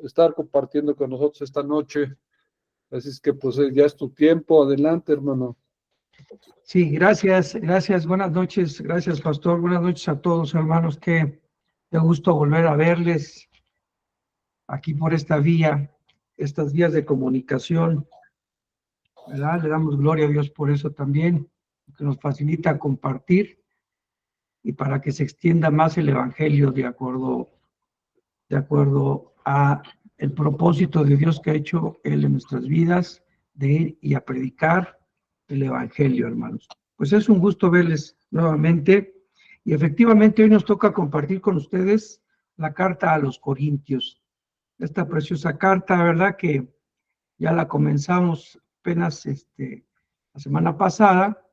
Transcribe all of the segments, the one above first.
estar compartiendo con nosotros esta noche. Así es que pues ya es tu tiempo. Adelante, hermano. Sí, gracias. Buenas noches. Gracias, pastor. Buenas noches a todos, hermanos. Qué gusto volver a verles aquí por esta vía, estas vías de comunicación, ¿verdad? Le damos gloria a Dios por eso también, que nos facilita compartir y para que se extienda más el evangelio de acuerdo a el propósito de Dios que ha hecho Él en nuestras vidas, de ir y a predicar el evangelio, hermanos. Pues es un gusto verles nuevamente y efectivamente hoy nos toca compartir con ustedes la carta a los Corintios. Esta preciosa carta, ¿verdad? Que ya la comenzamos apenas la semana pasada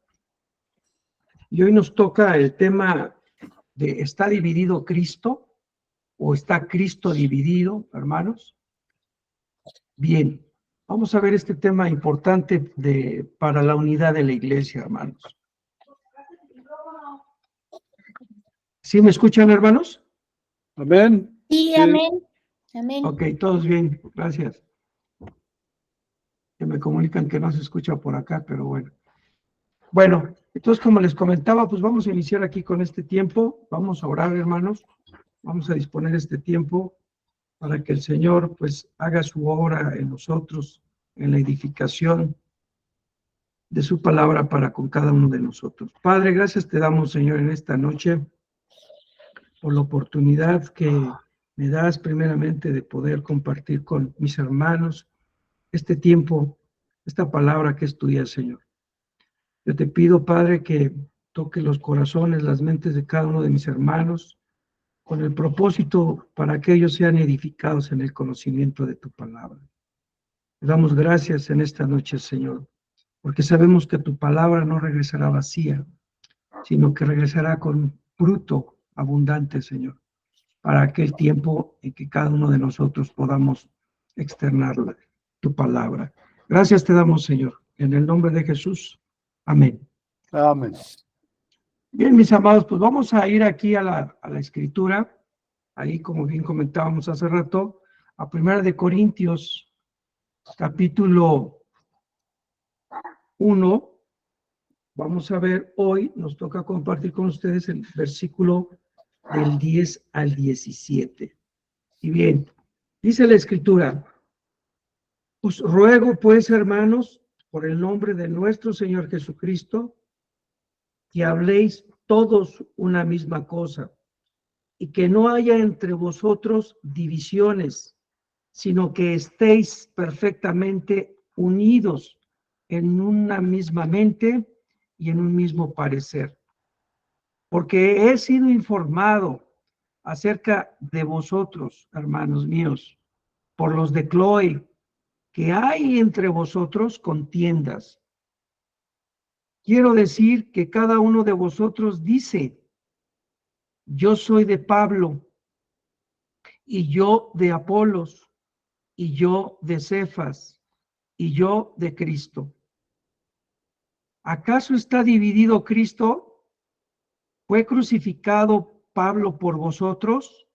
y hoy nos toca el tema de ¿está dividido Cristo o está Cristo dividido, hermanos? Bien, vamos a ver este tema importante para la unidad de la iglesia, hermanos. ¿Sí me escuchan, hermanos? Amén. Sí, amén. Amén. Ok, todos bien, gracias. Que me comunican que no se escucha por acá, pero bueno. Bueno, entonces como les comentaba, pues vamos a iniciar aquí con este tiempo. Vamos a orar, hermanos. Vamos a disponer este tiempo para que el Señor pues haga su obra en nosotros, en la edificación de su palabra para con cada uno de nosotros. Padre, gracias te damos, Señor, en esta noche por la oportunidad que me das primeramente de poder compartir con mis hermanos este tiempo, esta palabra que es tuya, Señor. Yo te pido, Padre, que toque los corazones, las mentes de cada uno de mis hermanos, con el propósito para que ellos sean edificados en el conocimiento de tu palabra. Te damos gracias en esta noche, Señor, porque sabemos que tu palabra no regresará vacía, sino que regresará con fruto abundante, Señor, para aquel tiempo en que cada uno de nosotros podamos externarla, tu palabra. Gracias te damos, Señor, en el nombre de Jesús. Amén. Amén. Bien, mis amados, pues vamos a ir aquí a la escritura, ahí como bien comentábamos hace rato, a 1 Corintios, capítulo 1. Vamos a ver hoy, nos toca compartir con ustedes el versículo del 10 al 17. Y bien, dice la escritura: os ruego pues, hermanos, por el nombre de nuestro Señor Jesucristo, que habléis todos una misma cosa, y que no haya entre vosotros divisiones, sino que estéis perfectamente unidos en una misma mente y en un mismo parecer. Porque he sido informado acerca de vosotros, hermanos míos, por los de Cloe, que hay entre vosotros contiendas. Quiero decir que cada uno de vosotros dice: yo soy de Pablo, y yo de Apolos, y yo de Cefas, y yo de Cristo. ¿Acaso está dividido Cristo? ¿Fue crucificado Pablo por vosotros?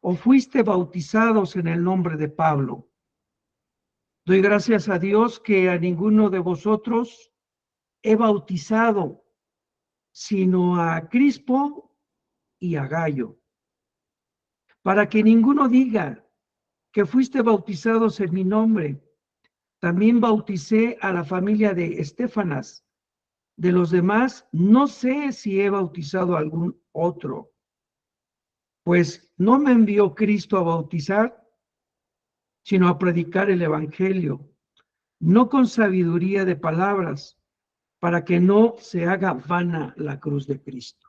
¿O fuiste bautizados en el nombre de Pablo? Doy gracias a Dios que a ninguno de vosotros he bautizado, sino a Crispo y a Gayo, para que ninguno diga que fuiste bautizados en mi nombre. También bauticé a la familia de Estéfanas. De los demás, no sé si he bautizado a algún otro, pues no me envió Cristo a bautizar, sino a predicar el evangelio, no con sabiduría de palabras, para que no se haga vana la cruz de Cristo.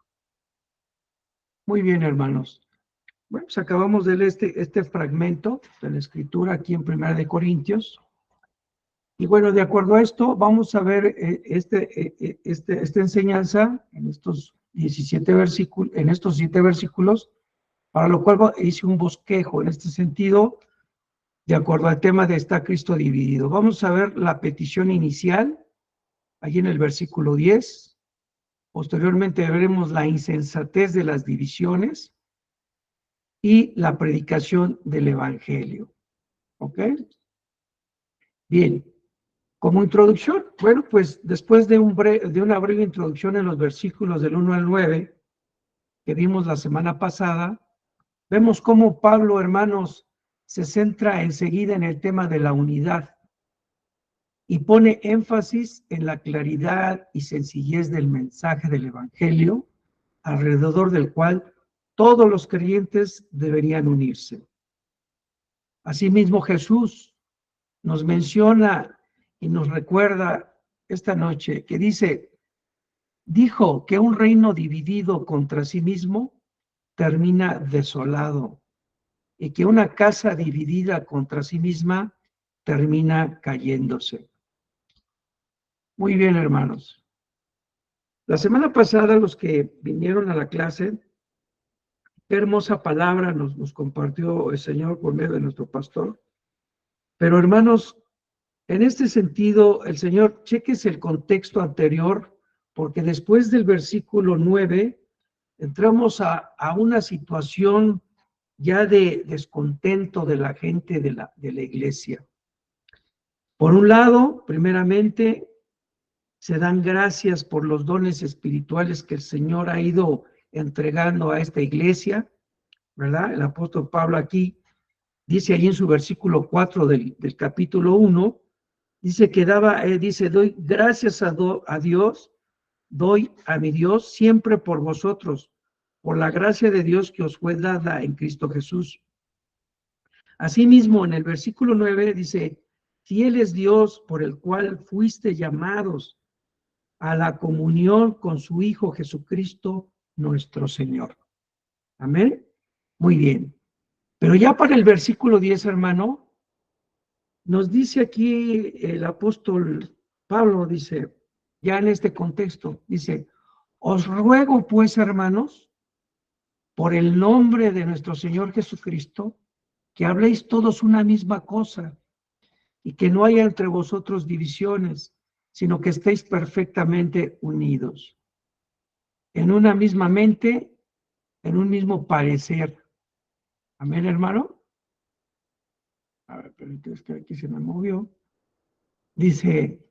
Muy bien, hermanos. Bueno, pues acabamos de leer este fragmento de la escritura aquí en 1 Corintios. Y bueno, de acuerdo a esto, vamos a ver esta enseñanza en estos 17 versículos, en estos 7 versículos, para lo cual hice un bosquejo en este sentido, de acuerdo al tema de ¿está Cristo dividido? Vamos a ver la petición inicial, allí en el versículo 10. Posteriormente veremos la insensatez de las divisiones. y la predicación del Evangelio. ¿Ok? Bien, como introducción, bueno, pues después de una breve introducción en los versículos del 1 al 9 que vimos la semana pasada, vemos cómo Pablo, hermanos, se centra enseguida en el tema de la unidad y pone énfasis en la claridad y sencillez del mensaje del Evangelio, alrededor del cual todos los creyentes deberían unirse. Asimismo, Jesús nos menciona y nos recuerda esta noche que dijo que un reino dividido contra sí mismo termina desolado y que una casa dividida contra sí misma termina cayéndose. Muy bien, hermanos. La semana pasada, los que vinieron a la clase, qué hermosa palabra nos compartió el Señor por medio de nuestro pastor. Pero, hermanos, en este sentido, el Señor, cheques el contexto anterior, porque después del versículo 9, entramos a una situación ya de descontento de la gente de la iglesia. Por un lado, primeramente, se dan gracias por los dones espirituales que el Señor ha ido entregando a esta iglesia, ¿verdad? El apóstol Pablo aquí dice ahí en su versículo 4 del capítulo 1, dice que doy gracias a Dios, doy a mi Dios siempre por vosotros, por la gracia de Dios que os fue dada en Cristo Jesús. Asimismo, en el versículo 9 dice, fiel es Dios por el cual fuiste llamados a la comunión con su Hijo Jesucristo, nuestro Señor. Amén. Muy bien. Pero ya para el versículo 10, hermano, nos dice aquí el apóstol Pablo, dice, ya en este contexto, dice, os ruego pues, hermanos, por el nombre de nuestro Señor Jesucristo, que habléis todos una misma cosa y que no haya entre vosotros divisiones, sino que estéis perfectamente unidos, en una misma mente, en un mismo parecer. Amén, hermano. A ver, permítame, es que aquí se me movió. Dice,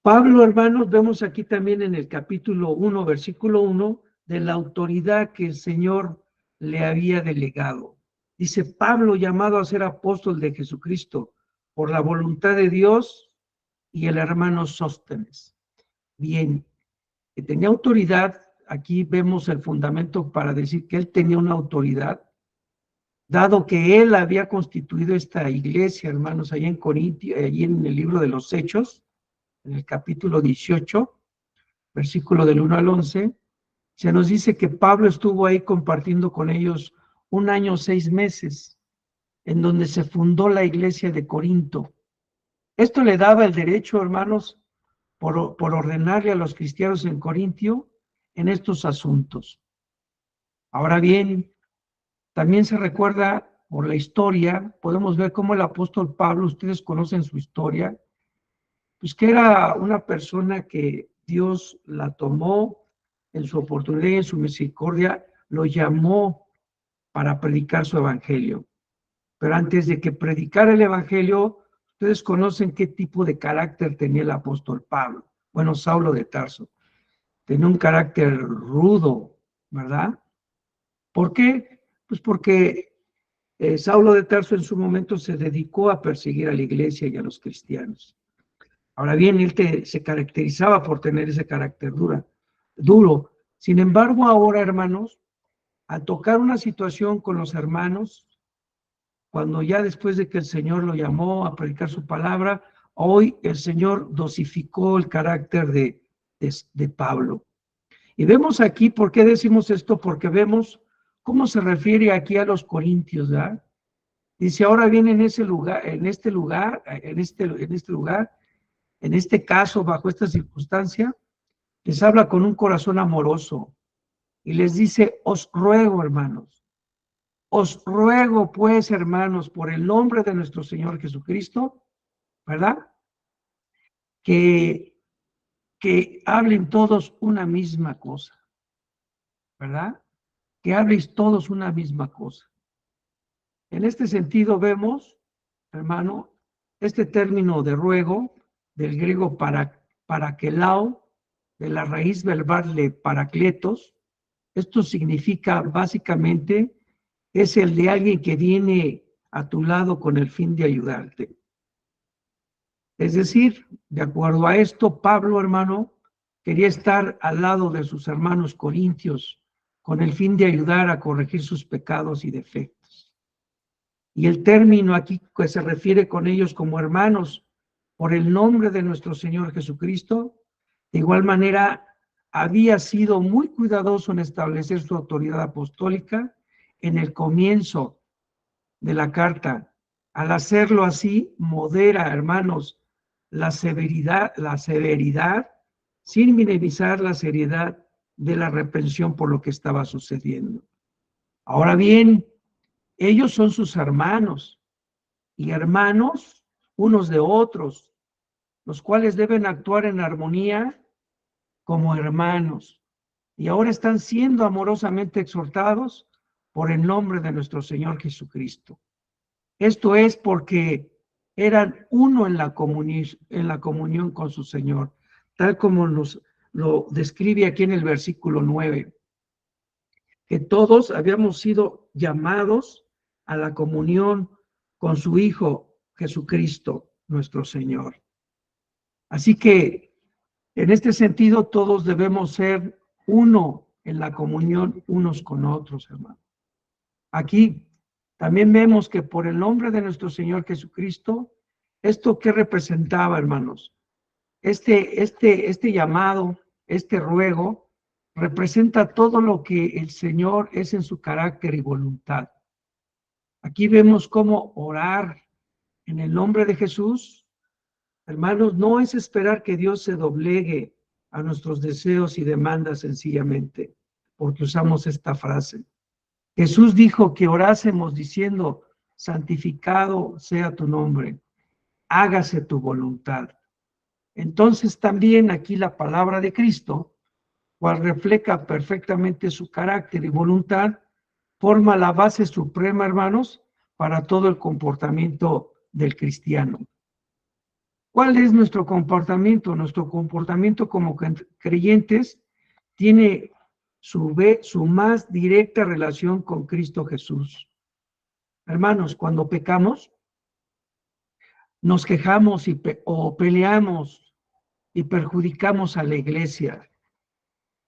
Pablo, hermanos, vemos aquí también en el capítulo 1, versículo 1, de la autoridad que el Señor le había delegado. Dice, Pablo, llamado a ser apóstol de Jesucristo, por la voluntad de Dios, y el hermano Sóstenes. Bien, que tenía autoridad, aquí vemos el fundamento para decir que él tenía una autoridad, dado que él había constituido esta iglesia, hermanos, allá en Corintio, allí en el libro de los Hechos, en el capítulo 18, versículo del 1 al 11, se nos dice que Pablo estuvo ahí compartiendo con ellos 1 año 6 meses, en donde se fundó la iglesia de Corinto. Esto le daba el derecho, hermanos, por ordenarle a los cristianos en Corintio en estos asuntos. Ahora bien, también se recuerda por la historia, podemos ver cómo el apóstol Pablo, ustedes conocen su historia, pues que era una persona que Dios la tomó en su oportunidad y en su misericordia, lo llamó para predicar su evangelio. Pero antes de que predicara el evangelio, ustedes conocen qué tipo de carácter tenía el apóstol Pablo. Bueno, Saulo de Tarso. Tenía un carácter rudo, ¿verdad? ¿Por qué? Pues porque Saulo de Tarso en su momento se dedicó a perseguir a la iglesia y a los cristianos. Ahora bien, él se caracterizaba por tener ese carácter duro. Sin embargo, ahora, hermanos, al tocar una situación con los hermanos, cuando ya después de que el Señor lo llamó a predicar su palabra, hoy el Señor dosificó el carácter de Pablo. Y vemos aquí, ¿por qué decimos esto? Porque vemos cómo se refiere aquí a los corintios, ¿verdad? Dice, ahora bien, en este caso, bajo esta circunstancia, les habla con un corazón amoroso y les dice, os ruego, hermanos, os ruego pues, hermanos, por el nombre de nuestro Señor Jesucristo, ¿verdad? Que hablen todos una misma cosa, ¿verdad? que habléis todos una misma cosa. En este sentido vemos, hermano, este término de ruego, del griego parakelao, de la raíz verbal de parakletos. Esto significa básicamente, es el de alguien que viene a tu lado con el fin de ayudarte. Es decir, de acuerdo a esto, Pablo, hermano, quería estar al lado de sus hermanos corintios con el fin de ayudar a corregir sus pecados y defectos. Y el término aquí que se refiere con ellos como hermanos por el nombre de nuestro Señor Jesucristo, de igual manera había sido muy cuidadoso en establecer su autoridad apostólica en el comienzo de la carta. Al hacerlo así, modera, hermanos, la severidad sin minimizar la seriedad de la reprensión por lo que estaba sucediendo. Ahora bien, ellos son sus hermanos y hermanos unos de otros, los cuales deben actuar en armonía como hermanos. Y ahora están siendo amorosamente exhortados por el nombre de nuestro Señor Jesucristo. Esto es porque eran uno en la comunión con su Señor, tal como lo describe aquí en el versículo 9, que todos habíamos sido llamados a la comunión con su Hijo Jesucristo, nuestro Señor. Así que, en este sentido, todos debemos ser uno en la comunión unos con otros, hermanos. Aquí también vemos que por el nombre de nuestro Señor Jesucristo, ¿esto qué representaba, hermanos? Este llamado, este ruego, representa todo lo que el Señor es en su carácter y voluntad. Aquí vemos cómo orar en el nombre de Jesús, hermanos, no es esperar que Dios se doblegue a nuestros deseos y demandas sencillamente, porque usamos esta frase. Jesús dijo que orásemos diciendo, santificado sea tu nombre, hágase tu voluntad. Entonces también aquí la palabra de Cristo, cual refleja perfectamente su carácter y voluntad, forma la base suprema, hermanos, para todo el comportamiento del cristiano. ¿Cuál es nuestro comportamiento? Nuestro comportamiento como creyentes tiene su más directa relación con Cristo Jesús. Hermanos, cuando pecamos, nos quejamos o peleamos y perjudicamos a la iglesia.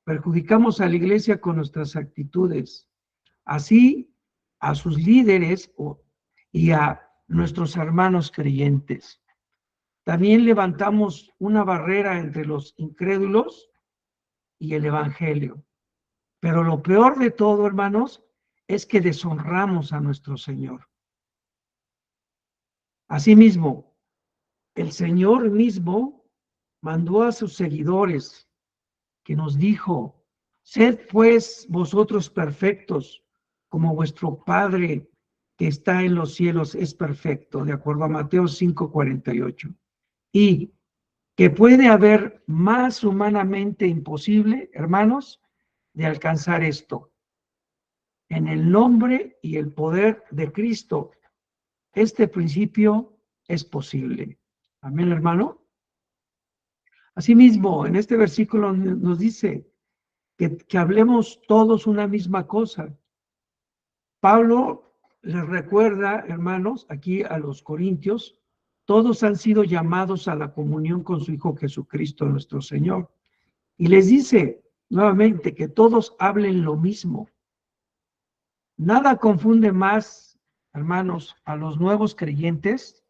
Perjudicamos a la iglesia con nuestras actitudes. Así, a sus líderes y a nuestros hermanos creyentes. También levantamos una barrera entre los incrédulos y el evangelio. Pero lo peor de todo, hermanos, es que deshonramos a nuestro Señor. Asimismo, el Señor mismo mandó a sus seguidores que nos dijo, sed pues vosotros perfectos, como vuestro Padre que está en los cielos es perfecto, de acuerdo a Mateo 5:48. Y que puede haber más humanamente imposible, hermanos, de alcanzar esto. En el nombre y el poder de Cristo, este principio es posible. Amén, hermano. Asimismo, en este versículo nos dice que hablemos todos una misma cosa. Pablo les recuerda, hermanos, aquí a los corintios, todos han sido llamados a la comunión con su Hijo Jesucristo, nuestro Señor. Y les dice nuevamente que todos hablen lo mismo. Nada confunde más, hermanos, a los nuevos creyentes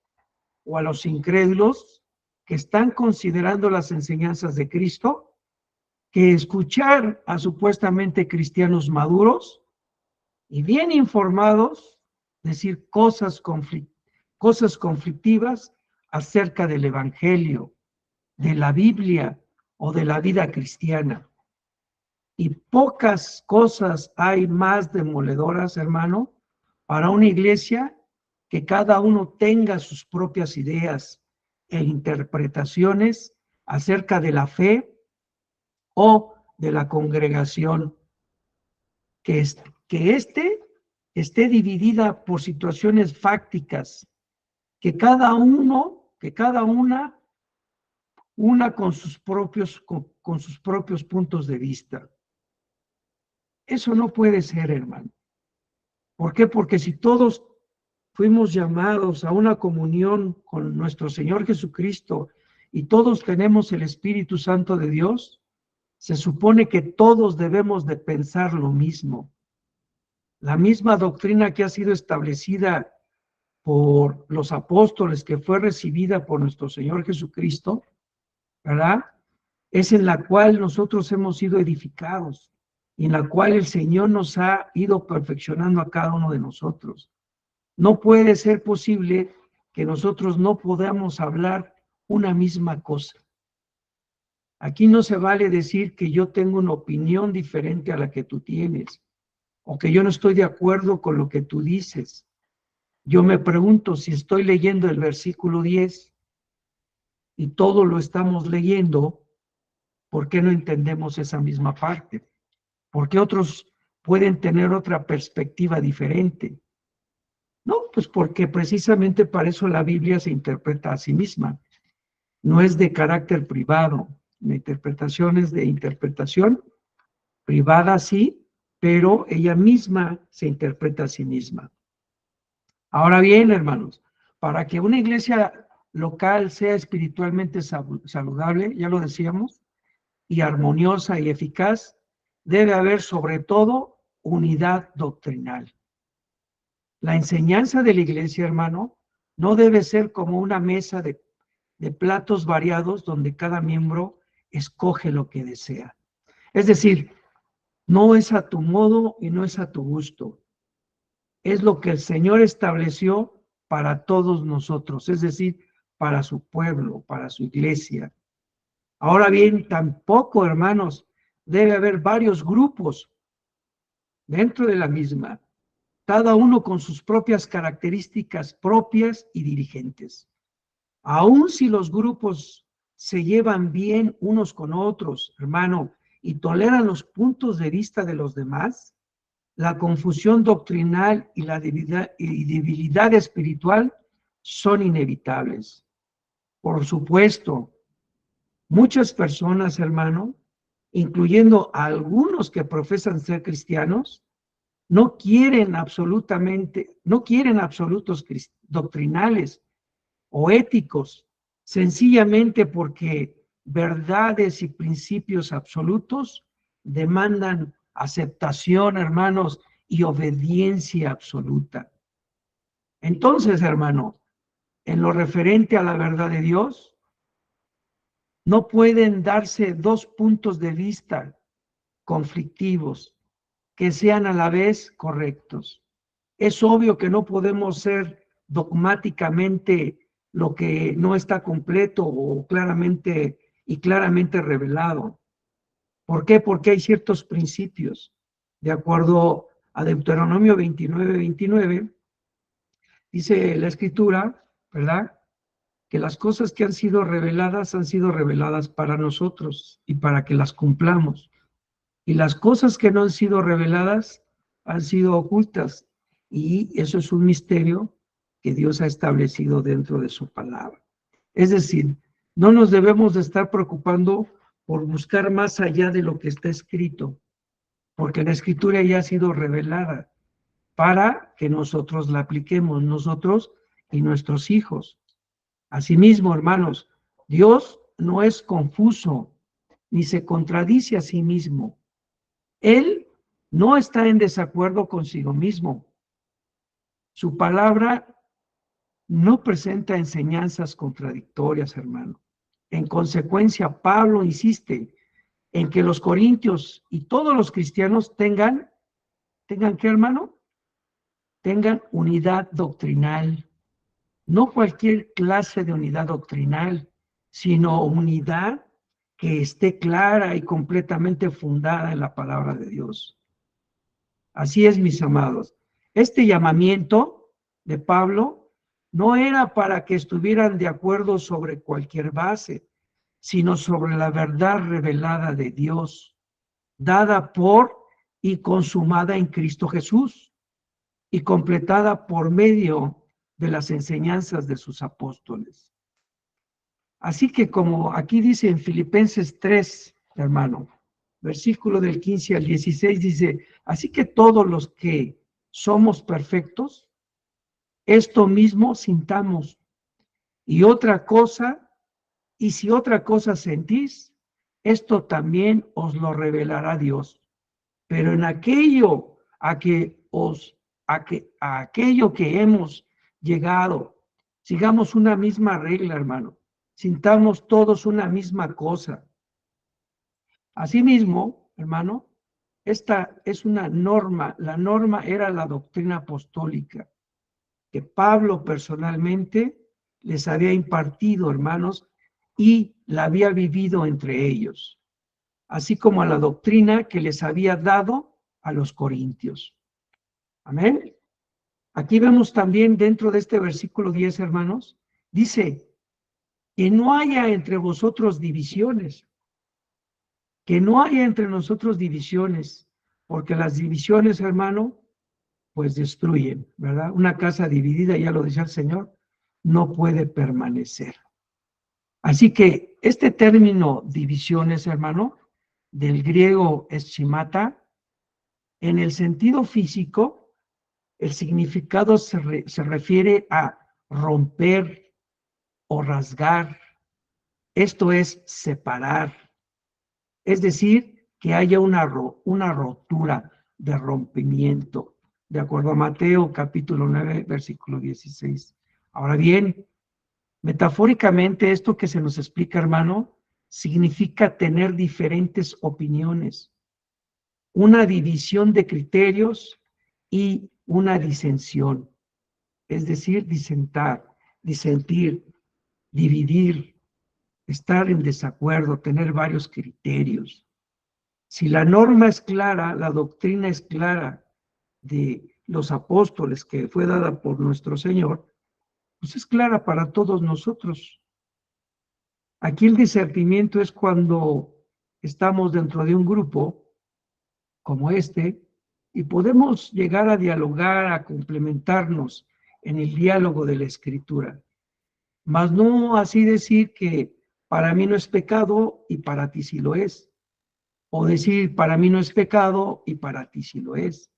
o a los incrédulos que están considerando las enseñanzas de Cristo que escuchar a supuestamente cristianos maduros y bien informados decir cosas conflictivas acerca del Evangelio, de la Biblia o de la vida cristiana. Y pocas cosas hay más demoledoras, hermano, para una iglesia que cada uno tenga sus propias ideas e interpretaciones acerca de la fe o de la congregación que que esté dividida por situaciones fácticas, que cada una con sus propios puntos de vista. Eso no puede ser, hermano. ¿Por qué? Porque si todos fuimos llamados a una comunión con nuestro Señor Jesucristo y todos tenemos el Espíritu Santo de Dios, se supone que todos debemos de pensar lo mismo. La misma doctrina que ha sido establecida por los apóstoles, que fue recibida por nuestro Señor Jesucristo, ¿verdad? Es en la cual nosotros hemos sido edificados y en la cual el Señor nos ha ido perfeccionando a cada uno de nosotros. No puede ser posible que nosotros no podamos hablar una misma cosa. Aquí no se vale decir que yo tengo una opinión diferente a la que tú tienes, o que yo no estoy de acuerdo con lo que tú dices. Yo me pregunto, si estoy leyendo el versículo 10 y todo lo estamos leyendo, ¿por qué no entendemos esa misma parte? ¿Por qué otros pueden tener otra perspectiva diferente? No, pues porque precisamente para eso la Biblia se interpreta a sí misma. No es de carácter privado. La interpretación es de interpretación privada, sí, pero ella misma se interpreta a sí misma. Ahora bien, hermanos, para que una iglesia local sea espiritualmente saludable, ya lo decíamos, y armoniosa y eficaz, debe haber sobre todo unidad doctrinal. La enseñanza de la iglesia, hermano, no debe ser como una mesa de platos variados donde cada miembro escoge lo que desea. Es decir, no es a tu modo y no es a tu gusto. Es lo que el Señor estableció para todos nosotros, es decir, para su pueblo, para su iglesia. Ahora bien, tampoco, hermanos, debe haber varios grupos dentro de la misma, cada uno con sus propias características propias y dirigentes. Aun si los grupos se llevan bien unos con otros, hermano, y toleran los puntos de vista de los demás, la confusión doctrinal y la debilidad espiritual son inevitables. Por supuesto, muchas personas, hermano, incluyendo a algunos que profesan ser cristianos, no quieren absolutos doctrinales o éticos, sencillamente porque verdades y principios absolutos demandan aceptación, hermanos, y obediencia absoluta. Entonces, hermano, en lo referente a la verdad de Dios, no pueden darse dos puntos de vista conflictivos que sean a la vez correctos. Es obvio que no podemos ser dogmáticamente lo que no está completo o claramente revelado. ¿Por qué? Porque hay ciertos principios. De acuerdo a Deuteronomio 29, dice la Escritura, ¿verdad?, que las cosas que han sido reveladas para nosotros y para que las cumplamos. Y las cosas que no han sido reveladas han sido ocultas. Y eso es un misterio que Dios ha establecido dentro de su palabra. Es decir, no nos debemos de estar preocupando por buscar más allá de lo que está escrito, porque la Escritura ya ha sido revelada para que nosotros la apliquemos, nosotros y nuestros hijos. Asimismo, hermanos, Dios no es confuso ni se contradice a sí mismo. Él no está en desacuerdo consigo mismo. Su palabra no presenta enseñanzas contradictorias, hermano. En consecuencia, Pablo insiste en que los corintios y todos los cristianos tengan ¿qué, hermano? Tengan unidad doctrinal. No cualquier clase de unidad doctrinal, sino unidad que esté clara y completamente fundada en la palabra de Dios. Así es, mis amados. Este llamamiento de Pablo no era para que estuvieran de acuerdo sobre cualquier base, sino sobre la verdad revelada de Dios, dada por y consumada en Cristo Jesús y completada por medio de las enseñanzas de sus apóstoles. Así que como aquí dice en Filipenses 3, hermano, versículo del 15 al 16, dice, así que todos los que somos perfectos, esto mismo sintamos. Y si otra cosa sentís, esto también os lo revelará Dios. Pero en aquello a aquello que hemos llegado, sigamos una misma regla, hermano. Sintamos todos una misma cosa. Asimismo, hermano, esta es una norma. La norma era la doctrina apostólica que Pablo personalmente les había impartido, hermanos, y la había vivido entre ellos, así como a la doctrina que les había dado a los corintios. Amén. Aquí vemos también dentro de este versículo 10, hermanos, dice, que no haya entre vosotros divisiones, que no haya entre nosotros divisiones, porque las divisiones, hermano, pues destruyen, ¿verdad? Una casa dividida, ya lo decía el Señor, no puede permanecer. Así que este término divisiones, hermano, del griego eschimata, en el sentido físico, el significado se refiere a romper o rasgar, esto es separar, es decir, que haya una rotura de rompimiento, de acuerdo a Mateo capítulo 9, versículo 16. Ahora bien, metafóricamente esto que se nos explica, hermano, significa tener diferentes opiniones, una división de criterios y una disensión, es decir, disentir, dividir, estar en desacuerdo, tener varios criterios. Si la norma es clara, la doctrina es clara de los apóstoles que fue dada por nuestro Señor, pues es clara para todos nosotros. Aquí el discernimiento es cuando estamos dentro de un grupo como este y podemos llegar a dialogar, a complementarnos en el diálogo de la Escritura. Mas no así decir que para mí no es pecado y para ti sí lo es. O decir para mí no es pecado y para ti sí lo es.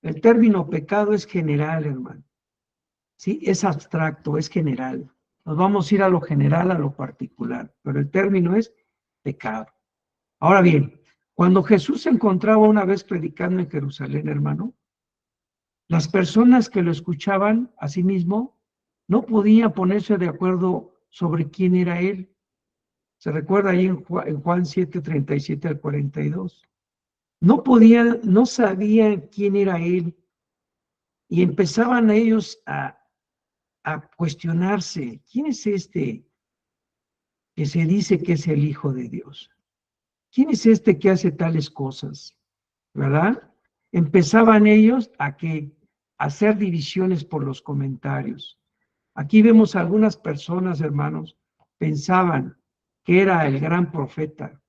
El término pecado es general, hermano. Sí, es abstracto, es general. Nos vamos a ir a lo general, a lo particular, pero el término es pecado. Ahora bien, cuando Jesús se encontraba una vez predicando en Jerusalén, hermano, las personas que lo escuchaban a sí mismo no podían ponerse de acuerdo sobre quién era él. Se recuerda ahí en Juan 7, 37 al 42. No sabían quién era él y empezaban ellos a cuestionarse, ¿quién es este que se dice que es el Hijo de Dios? ¿Quién es este que hace tales cosas? ¿Verdad? Empezaban ellos a hacer divisiones por los comentarios. Aquí vemos a algunas personas, hermanos, pensaban que era el gran profeta,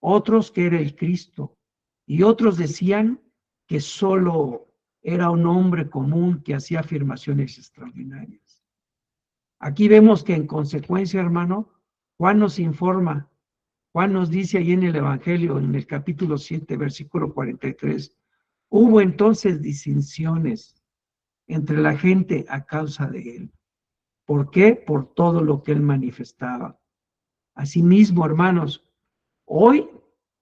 otros que era el Cristo, y otros decían que solo era un hombre común que hacía afirmaciones extraordinarias. Aquí vemos que en consecuencia, hermano, Juan nos informa, Juan nos dice ahí en el Evangelio, en el capítulo 7, versículo 43, hubo entonces disensiones entre la gente a causa de él. ¿Por qué? Por todo lo que él manifestaba. Asimismo, hermanos, hoy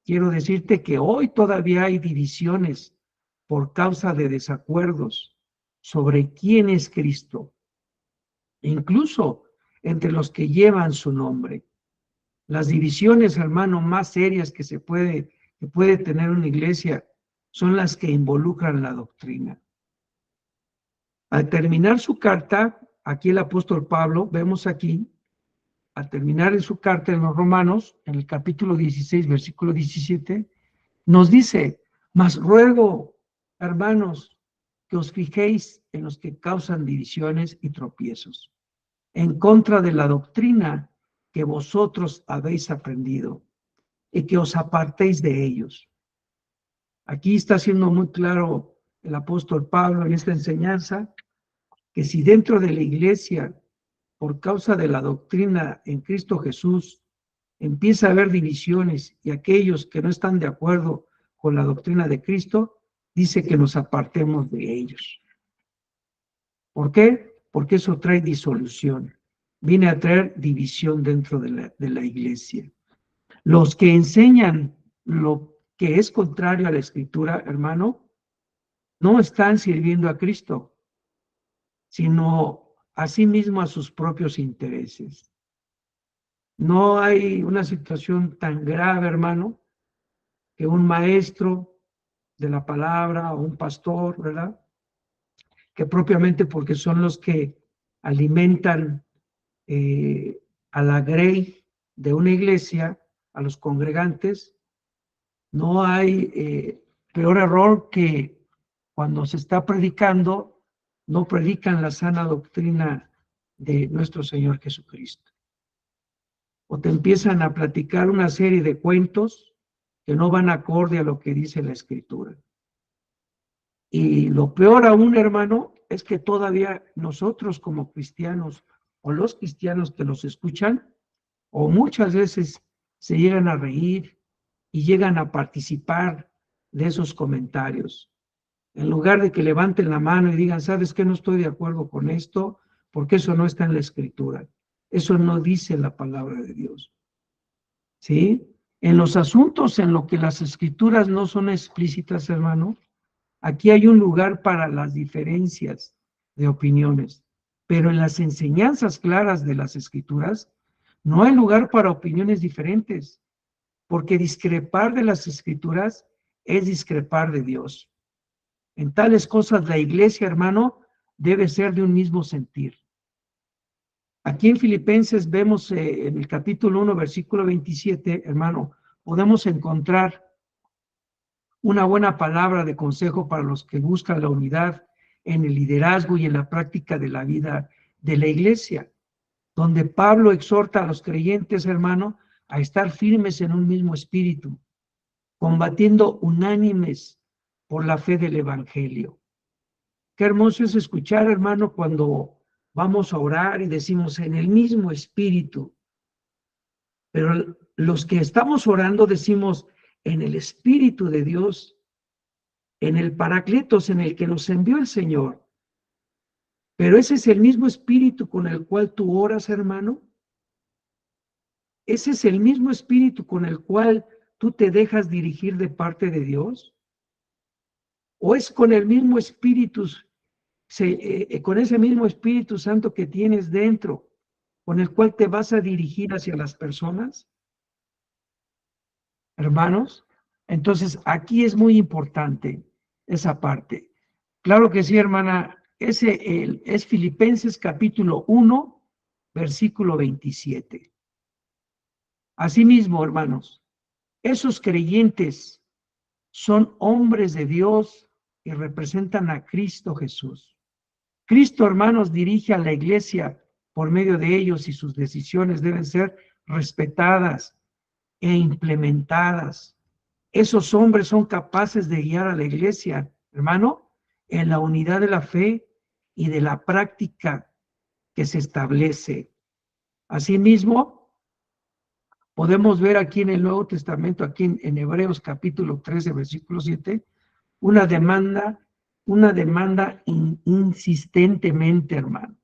quiero decirte que hoy todavía hay divisiones por causa de desacuerdos sobre quién es Cristo, incluso entre los que llevan su nombre. Las divisiones, hermano, más serias que puede tener una iglesia son las que involucran la doctrina. Al terminar su carta, aquí el apóstol Pablo, vemos aquí, al terminar en su carta en los Romanos, en el capítulo 16, versículo 17, nos dice, mas ruego, hermanos, que os fijéis en los que causan divisiones y tropiezos, en contra de la doctrina que vosotros habéis aprendido, y que os apartéis de ellos. Aquí está siendo muy claro el apóstol Pablo en esta enseñanza, que si dentro de la iglesia, por causa de la doctrina en Cristo Jesús, empieza a haber divisiones y aquellos que no están de acuerdo con la doctrina de Cristo, dice que nos apartemos de ellos. ¿Por qué? Porque eso trae disolución. Viene a traer división dentro de la iglesia. Los que enseñan lo que es contrario a la Escritura, hermano, no están sirviendo a Cristo, sino a sí mismo a sus propios intereses. No hay una situación tan grave, hermano, que un maestro de la palabra o un pastor, ¿verdad? Que propiamente porque son los que alimentan a la grey de una iglesia, a los congregantes, no hay peor error que cuando se está predicando, no predican la sana doctrina de nuestro Señor Jesucristo. O te empiezan a platicar una serie de cuentos que no van acorde a lo que dice la Escritura. Y lo peor aún, hermano, es que todavía nosotros como cristianos o los cristianos que los escuchan, o muchas veces se llegan a reír y llegan a participar de esos comentarios. En lugar de que levanten la mano y digan, ¿sabes qué? No estoy de acuerdo con esto, porque eso no está en la Escritura. Eso no dice la palabra de Dios. ¿Sí? En los asuntos en los que las Escrituras no son explícitas, hermano, aquí hay un lugar para las diferencias de opiniones, pero en las enseñanzas claras de las Escrituras no hay lugar para opiniones diferentes, porque discrepar de las Escrituras es discrepar de Dios. En tales cosas la iglesia, hermano, debe ser de un mismo sentir. Aquí en Filipenses vemos en el capítulo 1, versículo 27, hermano, podemos encontrar una buena palabra de consejo para los que buscan la unidad en el liderazgo y en la práctica de la vida de la iglesia, donde Pablo exhorta a los creyentes, hermano, a estar firmes en un mismo espíritu, combatiendo unánimes por la fe del evangelio. Qué hermoso es escuchar, hermano, cuando vamos a orar y decimos en el mismo espíritu, pero los que estamos orando decimos en el Espíritu de Dios, en el Paracletos en el que nos envió el Señor. Pero ese es el mismo espíritu con el cual tú oras, hermano. Ese es el mismo espíritu con el cual tú te dejas dirigir de parte de Dios. O es con el mismo espíritu, con ese mismo Espíritu Santo que tienes dentro, con el cual te vas a dirigir hacia las personas. Hermanos, entonces aquí es muy importante esa parte. Claro que sí, hermana, es Filipenses capítulo 1, versículo 27. Asimismo, hermanos, esos creyentes son hombres de Dios y representan a Cristo Jesús. Cristo, hermanos, dirige a la iglesia por medio de ellos y sus decisiones deben ser respetadas e implementadas. Esos hombres son capaces de guiar a la iglesia, hermano, en la unidad de la fe y de la práctica que se establece. Asimismo, podemos ver aquí en el Nuevo Testamento, aquí en Hebreos capítulo 13, versículo 7, una demanda insistentemente, hermano.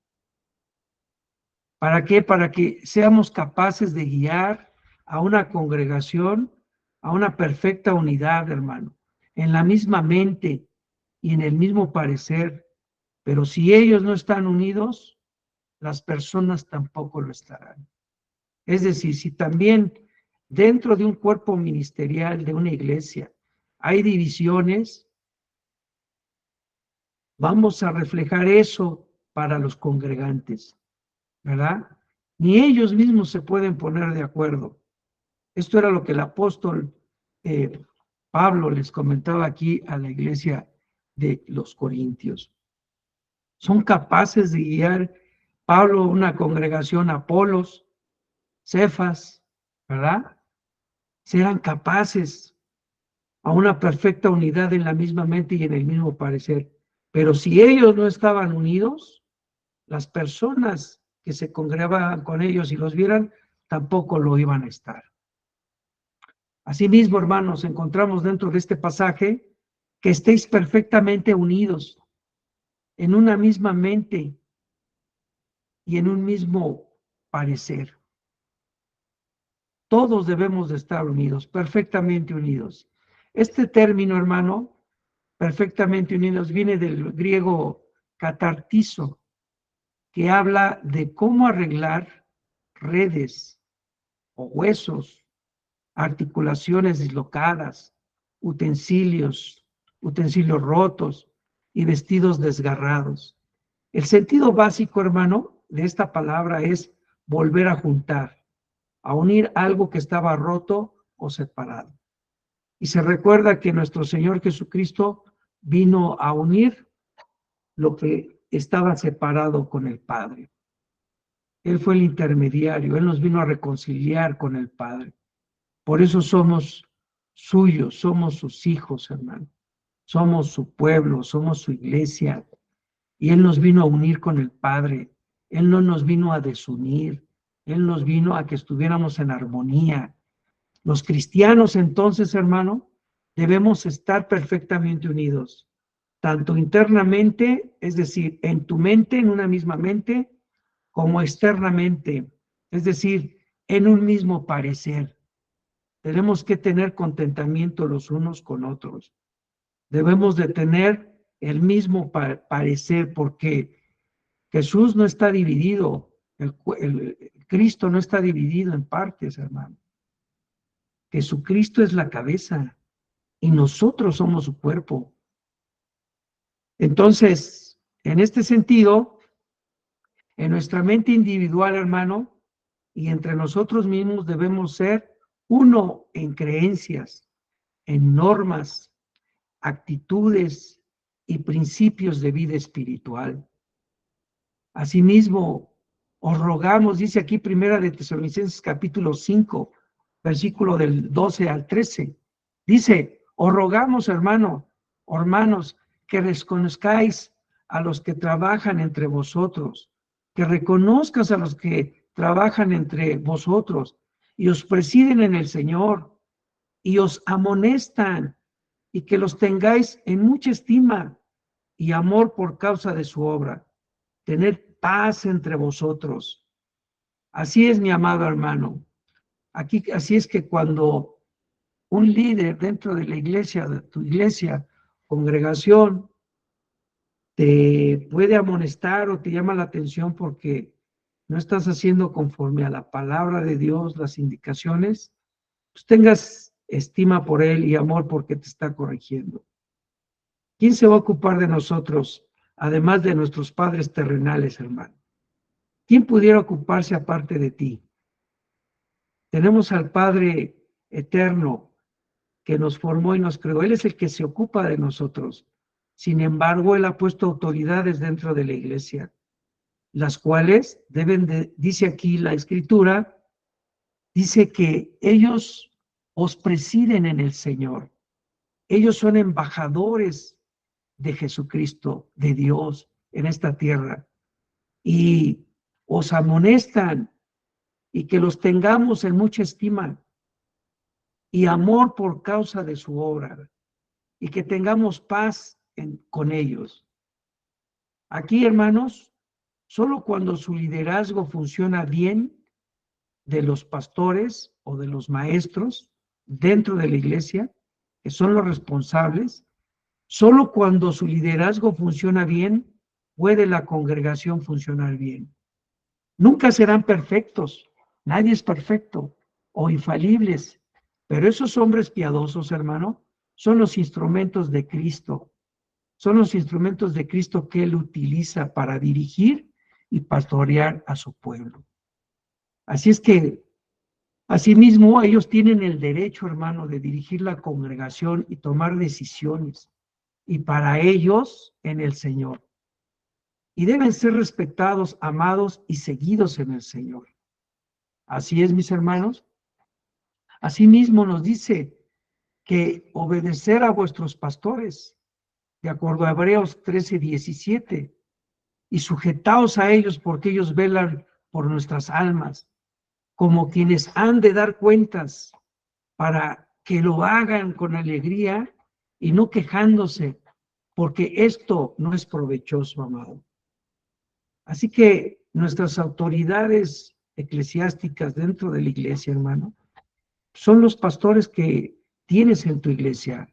¿Para qué? Para que seamos capaces de guiar a una congregación a una perfecta unidad, hermano, en la misma mente y en el mismo parecer. Pero si ellos no están unidos, las personas tampoco lo estarán. Es decir, si también dentro de un cuerpo ministerial de una iglesia hay divisiones, vamos a reflejar eso para los congregantes, ¿verdad? Ni ellos mismos se pueden poner de acuerdo. Esto era lo que el apóstol Pablo les comentaba aquí a la iglesia de los Corintios. Son capaces de guiar Pablo una congregación, Apolos, Cefas, ¿verdad? Serán capaces, a una perfecta unidad en la misma mente y en el mismo parecer. Pero si ellos no estaban unidos, las personas que se congregaban con ellos y los vieran, tampoco lo iban a estar. Asimismo, hermanos, encontramos dentro de este pasaje que estéis perfectamente unidos en una misma mente y en un mismo parecer. Todos debemos de estar unidos, perfectamente unidos. Este término, hermano, perfectamente unidos, viene del griego catartizo, que habla de cómo arreglar redes o huesos, articulaciones dislocadas, utensilios rotos y vestidos desgarrados. El sentido básico, hermano, de esta palabra es volver a juntar, a unir algo que estaba roto o separado. Y se recuerda que nuestro Señor Jesucristo vino a unir lo que estaba separado con el Padre. Él fue el intermediario, Él nos vino a reconciliar con el Padre. Por eso somos suyos, somos sus hijos, hermano. Somos su pueblo, somos su iglesia. Y Él nos vino a unir con el Padre. Él no nos vino a desunir. Él nos vino a que estuviéramos en armonía. Los cristianos, entonces, hermano, debemos estar perfectamente unidos, tanto internamente, es decir, en tu mente, en una misma mente, como externamente, es decir, en un mismo parecer. Tenemos que tener contentamiento los unos con otros. Debemos de tener el mismo parecer, porque Jesús no está dividido, el Cristo no está dividido en partes, hermano. Jesucristo es la cabeza y nosotros somos su cuerpo. Entonces, en este sentido, en nuestra mente individual, hermano, y entre nosotros mismos debemos ser uno en creencias, en normas, actitudes y principios de vida espiritual. Asimismo, os rogamos, dice aquí Primera de Tesalonicenses capítulo 5, versículo del 12 al 13. Dice, os rogamos, hermanos, que reconozcáis a los que trabajan entre vosotros, que reconozcas a los que trabajan entre vosotros y os presiden en el Señor y os amonestan, y que los tengáis en mucha estima y amor por causa de su obra. Tened paz entre vosotros. Así es, mi amado hermano. Así es que cuando un líder dentro de la iglesia, de tu iglesia, congregación, te puede amonestar o te llama la atención porque no estás haciendo conforme a la palabra de Dios, las indicaciones, pues tengas estima por él y amor porque te está corrigiendo. ¿Quién se va a ocupar de nosotros, además de nuestros padres terrenales, hermano? ¿Quién pudiera ocuparse aparte de ti? Tenemos al Padre eterno que nos formó y nos creó. Él es el que se ocupa de nosotros. Sin embargo, Él ha puesto autoridades dentro de la iglesia, las cuales dice aquí la Escritura, dice que ellos os presiden en el Señor. Ellos son embajadores de Jesucristo, de Dios en esta tierra. Y os amonestan y que los tengamos en mucha estima y amor por causa de su obra y que tengamos paz con ellos. Aquí, hermanos, solo cuando su liderazgo funciona bien de los pastores o de los maestros dentro de la iglesia, que son los responsables, solo cuando su liderazgo funciona bien, puede la congregación funcionar bien. Nunca serán perfectos, nadie es perfecto o infalibles, pero esos hombres piadosos, hermano, son los instrumentos de Cristo. Son los instrumentos de Cristo que Él utiliza para dirigir y pastorear a su pueblo. Así es que, asimismo, ellos tienen el derecho, hermano, de dirigir la congregación y tomar decisiones. Y para ellos, en el Señor. Y deben ser respetados, amados y seguidos en el Señor. Así es, mis hermanos. Asimismo nos dice que obedecer a vuestros pastores, de acuerdo a Hebreos 13:17, y sujetaos a ellos porque ellos velan por nuestras almas, como quienes han de dar cuentas, para que lo hagan con alegría y no quejándose, porque esto no es provechoso, amado. Así que nuestras autoridades eclesiásticas dentro de la iglesia, hermano, son los pastores que tienes en tu iglesia,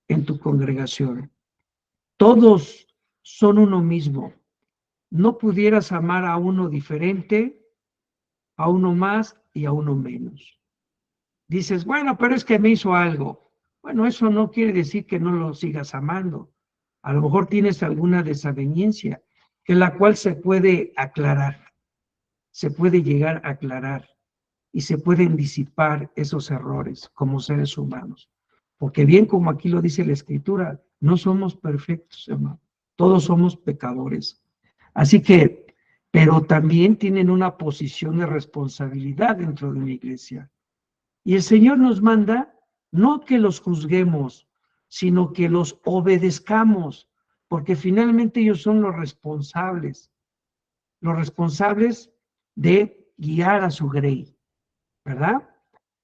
en tu congregación. Todos son uno mismo. No pudieras amar a uno diferente, a uno más y a uno menos. Dices, bueno, pero es que me hizo algo. Bueno, eso no quiere decir que no lo sigas amando. A lo mejor tienes alguna desaveniencia, que la cual se puede aclarar, se puede llegar a aclarar y se pueden disipar esos errores como seres humanos. Porque bien como aquí lo dice la Escritura, no somos perfectos, hermano. Todos somos pecadores. Así que, pero también tienen una posición de responsabilidad dentro de una iglesia. Y el Señor nos manda no que los juzguemos, sino que los obedezcamos, porque finalmente ellos son los responsables de guiar a su grey, ¿verdad?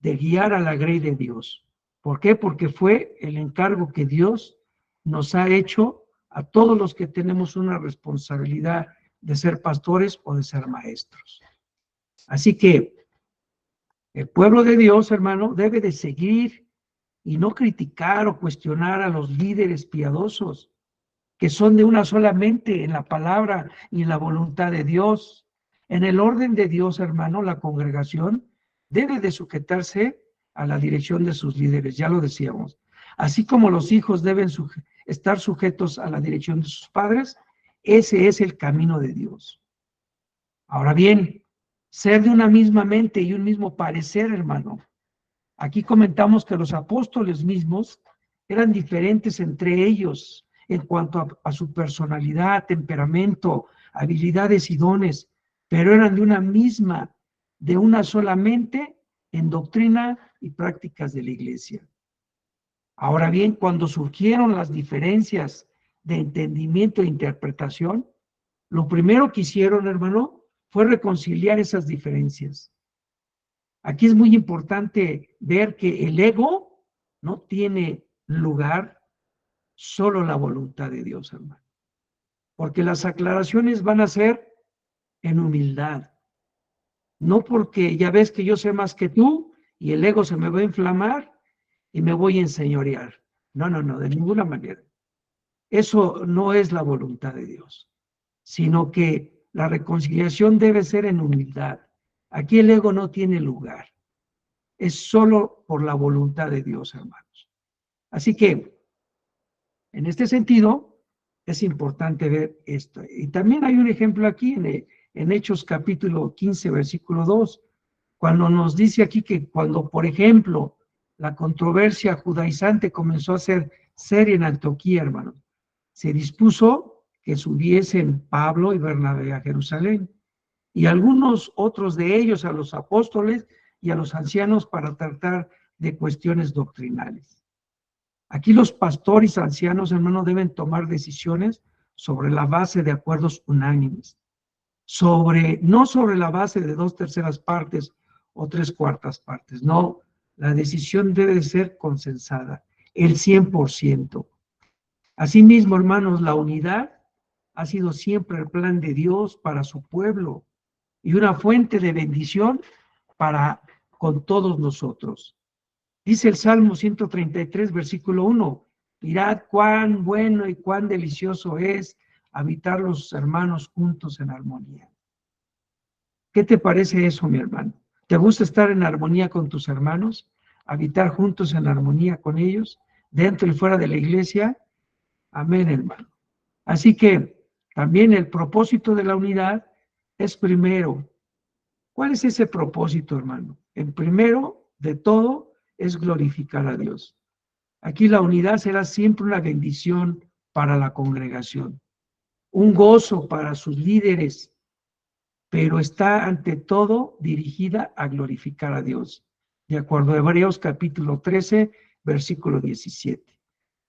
De guiar a la grey de Dios. ¿Por qué? Porque fue el encargo que Dios nos ha hecho a todos los que tenemos una responsabilidad de ser pastores o de ser maestros. Así que el pueblo de Dios, hermano, debe de seguir y no criticar o cuestionar a los líderes piadosos, que son de una sola mente en la palabra y en la voluntad de Dios. En el orden de Dios, hermano, la congregación debe de sujetarse a la dirección de sus líderes, ya lo decíamos. Así como los hijos deben estar sujetos a la dirección de sus padres, ese es el camino de Dios. Ahora bien, ser de una misma mente y un mismo parecer, hermano. Aquí comentamos que los apóstoles mismos eran diferentes entre ellos en cuanto a su personalidad, temperamento, habilidades y dones, pero eran de una sola mente en doctrina y prácticas de la iglesia. Ahora bien, cuando surgieron las diferencias de entendimiento e interpretación, lo primero que hicieron, hermano, fue reconciliar esas diferencias. Aquí es muy importante ver que el ego no tiene lugar, solo la voluntad de Dios, hermano. Porque las aclaraciones van a ser en humildad. No porque ya ves que yo sé más que tú y el ego se me va a inflamar y me voy a enseñorear. No, de ninguna manera. Eso no es la voluntad de Dios, sino que la reconciliación debe ser en humildad. Aquí el ego no tiene lugar. Es solo por la voluntad de Dios, hermanos. Así que, en este sentido, es importante ver esto. Y también hay un ejemplo aquí en Hechos capítulo 15, versículo 2, cuando nos dice aquí que cuando, por ejemplo, la controversia judaizante comenzó a ser seria en Antioquía, hermanos, se dispuso que subiesen Pablo y Bernabé a Jerusalén y algunos otros de ellos a los apóstoles y a los ancianos para tratar de cuestiones doctrinales. Aquí los pastores ancianos, hermanos, deben tomar decisiones sobre la base de acuerdos unánimes, no sobre la base de 2/3 partes o 3/4 partes, no, la decisión debe ser consensada, el 100%. Asimismo, hermanos, la unidad ha sido siempre el plan de Dios para su pueblo y una fuente de bendición para con todos nosotros. Dice el Salmo 133, versículo 1, mirad cuán bueno y cuán delicioso es habitar los hermanos juntos en armonía. ¿Qué te parece eso, mi hermano? ¿Te gusta estar en armonía con tus hermanos? ¿Habitar juntos en armonía con ellos, dentro y fuera de la iglesia? Amén, hermano. Así que también el propósito de la unidad es primero. ¿Cuál es ese propósito, hermano? En primero de todo es glorificar a Dios. Aquí la unidad será siempre una bendición para la congregación, un gozo para sus líderes, pero está ante todo dirigida a glorificar a Dios. De acuerdo a Hebreos capítulo 13, versículo 17.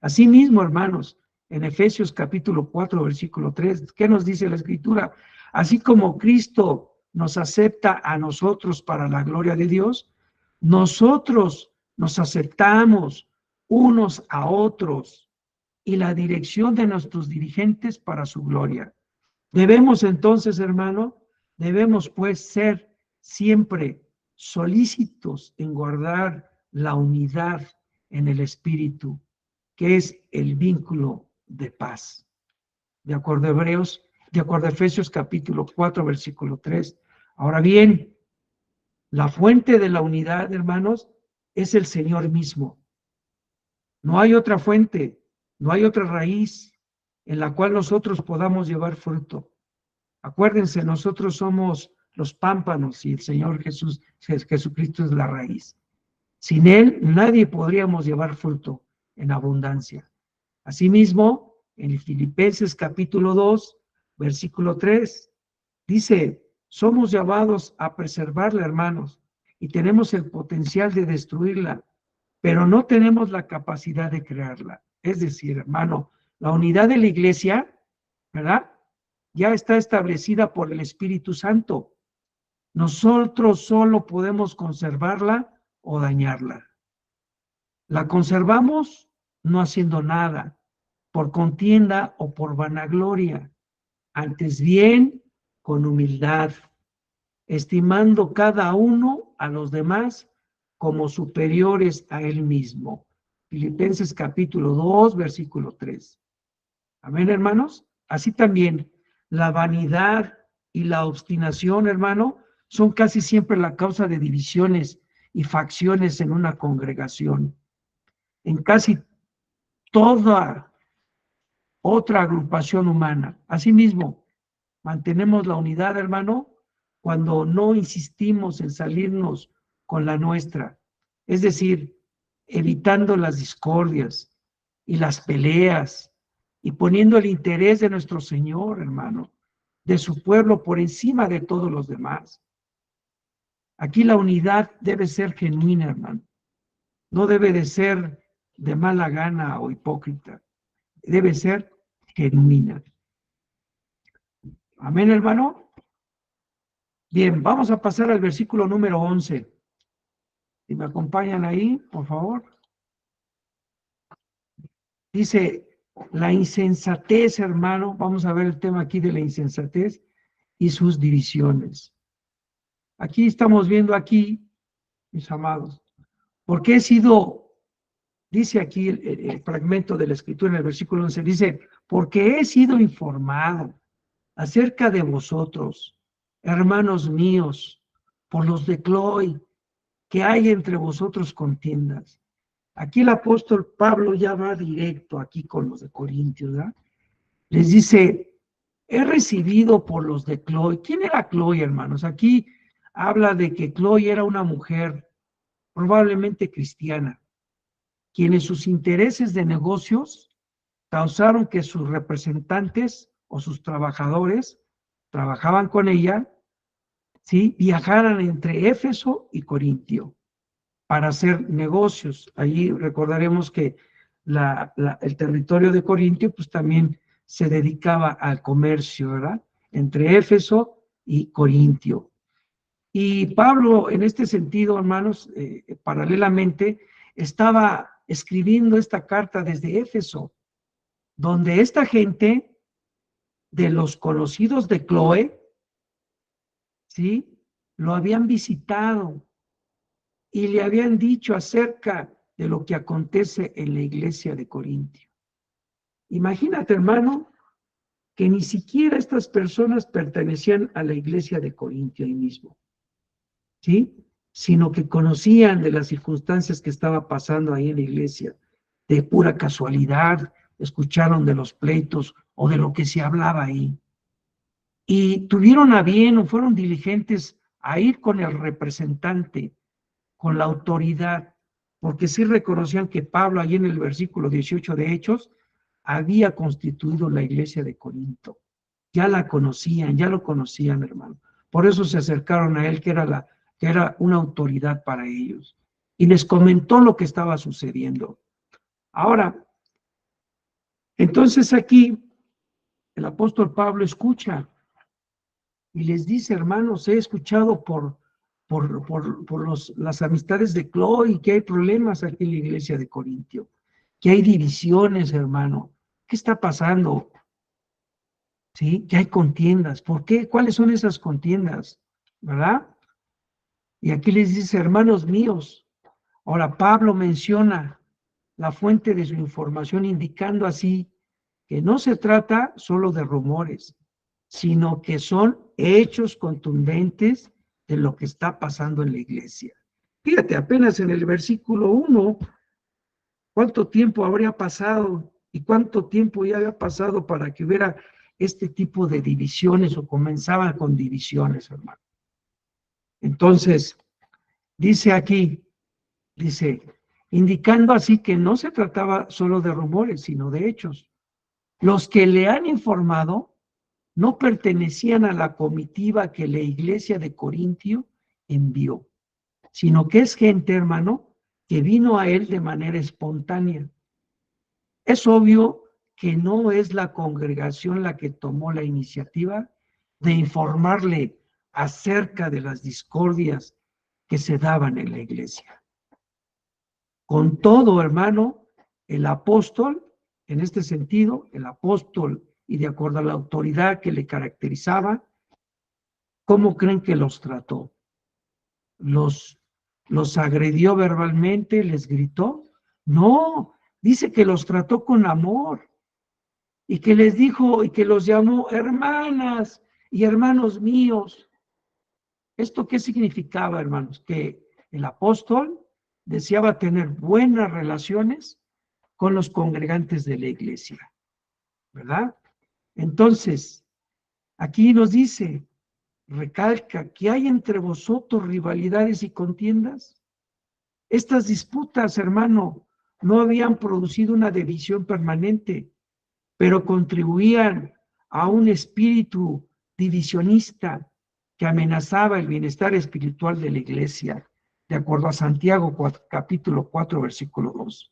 Asimismo, hermanos, en Efesios capítulo 4, versículo 3, ¿qué nos dice la Escritura? Así como Cristo nos acepta a nosotros para la gloria de Dios, nosotros nos aceptamos unos a otros y la dirección de nuestros dirigentes para su gloria. Debemos entonces, hermano, debemos pues ser siempre solícitos en guardar la unidad en el espíritu, que es el vínculo de paz. De acuerdo a Efesios capítulo 4, versículo 3. Ahora bien, la fuente de la unidad, hermanos, es el Señor mismo. No hay otra fuente, no hay otra raíz en la cual nosotros podamos llevar fruto. Acuérdense, nosotros somos los pámpanos y el Señor Jesucristo es la raíz. Sin Él, nadie podríamos llevar fruto en abundancia. Asimismo, en Filipenses capítulo 2, versículo 3, dice, somos llamados a preservarla, hermanos, y tenemos el potencial de destruirla, pero no tenemos la capacidad de crearla. Es decir, hermano, la unidad de la iglesia, ¿verdad? Ya está establecida por el Espíritu Santo. Nosotros solo podemos conservarla o dañarla. La conservamos no haciendo nada, por contienda o por vanagloria, antes bien con humildad, estimando cada uno a los demás como superiores a él mismo. Filipenses capítulo 2, versículo 3. Amén, hermanos. Así también la vanidad y la obstinación, hermano, son casi siempre la causa de divisiones y facciones en una congregación. En casi toda otra agrupación humana. Asimismo, mantenemos la unidad, hermano, cuando no insistimos en salirnos con la nuestra. Es decir, evitando las discordias y las peleas y poniendo el interés de nuestro Señor, hermano, de su pueblo por encima de todos los demás. Aquí la unidad debe ser genuina, hermano. No debe de ser de mala gana o hipócrita. Debe ser genuina. Amén, hermano. Bien, vamos a pasar al versículo número 11. Si me acompañan ahí, por favor. Dice, la insensatez, hermano, vamos a ver el tema aquí de la insensatez y sus divisiones. Aquí estamos viendo aquí, mis amados, porque he sido, dice aquí el fragmento de la escritura en el versículo 11, dice, porque he sido informado acerca de vosotros, hermanos míos, por los de Cloé, que hay entre vosotros contiendas. Aquí el apóstol Pablo ya va directo aquí con los de Corintios, ¿verdad? Les dice, he recibido por los de Cloé. ¿Quién era Cloé, hermanos? Aquí habla de que Cloé era una mujer probablemente cristiana, quien en sus intereses de negocios causaron que sus representantes o sus trabajadores trabajaban con ella, ¿sí? Viajaran entre Éfeso y Corintio para hacer negocios. Allí recordaremos que el territorio de Corintio pues también se dedicaba al comercio, ¿verdad? Entre Éfeso y Corintio. Y Pablo, en este sentido, hermanos, paralelamente, estaba escribiendo esta carta desde Éfeso, donde esta gente de los conocidos de Cloé, ¿sí? Lo habían visitado y le habían dicho acerca de lo que acontece en la iglesia de Corintio. Imagínate, hermano, que ni siquiera estas personas pertenecían a la iglesia de Corintio ahí mismo, ¿sí? Sino que conocían de las circunstancias que estaba pasando ahí en la iglesia, de pura casualidad, escucharon de los pleitos o de lo que se hablaba ahí. Y tuvieron a bien o fueron diligentes a ir con el representante, con la autoridad, porque sí reconocían que Pablo, allí en el versículo 18 de Hechos, había constituido la iglesia de Corinto. Ya la conocían, ya lo conocían, hermano. Por eso se acercaron a él, que era una autoridad para ellos. y les comentó lo que estaba sucediendo. Ahora, entonces aquí el apóstol Pablo escucha y les dice, hermanos, he escuchado por las amistades de Chloe que hay problemas aquí en la iglesia de Corintio, que hay divisiones, hermano. ¿Qué está pasando? ¿Sí? Que hay contiendas. ¿Por qué? ¿Cuáles son esas contiendas? ¿Verdad? Y aquí les dice, hermanos míos. Ahora Pablo menciona la fuente de su información, indicando así que no se trata solo de rumores, sino que son hechos contundentes de lo que está pasando en la iglesia. Fíjate, apenas en el versículo 1, ¿cuánto tiempo habría pasado y cuánto tiempo ya había pasado para que hubiera este tipo de divisiones o comenzaban con divisiones, hermano? Entonces, dice aquí, dice, indicando así que no se trataba solo de rumores, sino de hechos. Los que le han informado no pertenecían a la comitiva que la iglesia de Corintio envió, sino que es gente, hermano, que vino a él de manera espontánea. Es obvio que no es la congregación la que tomó la iniciativa de informarle acerca de las discordias que se daban en la iglesia. Con todo, hermano, el apóstol, en este sentido, el apóstol, y de acuerdo a la autoridad que le caracterizaba, ¿cómo creen que los trató? ¿Los agredió verbalmente? ¿Les gritó? No, dice que los trató con amor y que les dijo y que los llamó hermanas y hermanos míos. ¿Esto qué significaba, hermanos? Que el apóstol deseaba tener buenas relaciones con los congregantes de la iglesia, ¿verdad? Entonces, aquí nos dice, recalca que hay entre vosotros rivalidades y contiendas. Estas disputas, hermano, no habían producido una división permanente, pero contribuían a un espíritu divisionista que amenazaba el bienestar espiritual de la iglesia, de acuerdo a Santiago capítulo 4, versículo 2.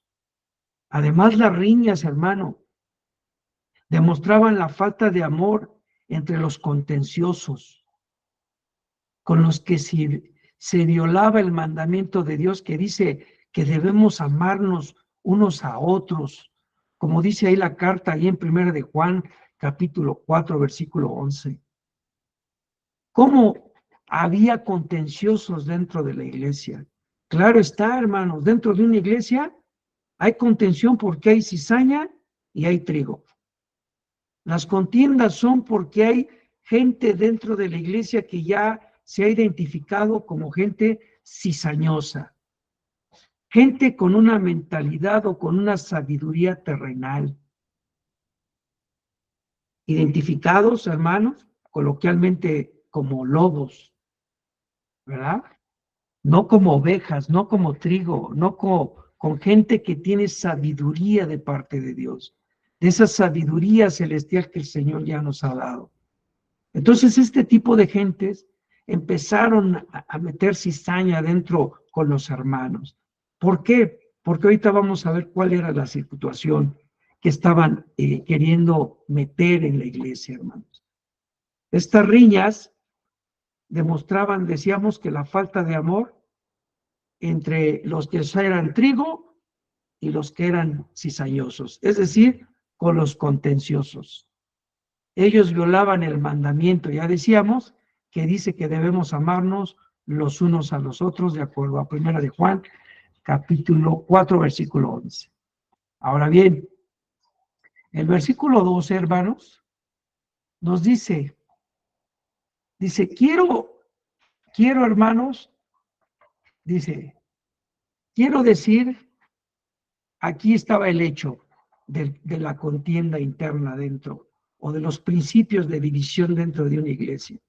Además, las riñas, hermano, demostraban la falta de amor entre los contenciosos, con los que se violaba el mandamiento de Dios que dice que debemos amarnos unos a otros, como dice ahí la carta, ahí en 1 de Juan, capítulo 4, versículo 11. ¿Cómo había contenciosos dentro de la iglesia? Claro está, hermanos, dentro de una iglesia hay contención porque hay cizaña y hay trigo. Las contiendas son porque hay gente dentro de la iglesia que ya se ha identificado como gente cizañosa, gente con una mentalidad o con una sabiduría terrenal. Identificados, hermanos, coloquialmente como lobos, ¿verdad? No como ovejas, no como trigo, no con gente que tiene sabiduría de parte de Dios, de esa sabiduría celestial que el Señor ya nos ha dado. Entonces, este tipo de gentes empezaron a meter cizaña adentro con los hermanos. ¿Por qué? Porque ahorita vamos a ver cuál era la situación que estaban queriendo meter en la iglesia, hermanos. Estas riñas demostraban, decíamos, que la falta de amor entre los que eran trigo y los que eran cizañosos, es decir, con los contenciosos. Ellos violaban el mandamiento, ya decíamos, que dice que debemos amarnos los unos a los otros, de acuerdo a 1 de Juan, capítulo 4, versículo 11. Ahora bien, el versículo 12, hermanos, nos dice, quiero, hermanos, dice, quiero decir, aquí estaba el hecho de la contienda interna dentro, o de los principios de división dentro de una iglesia.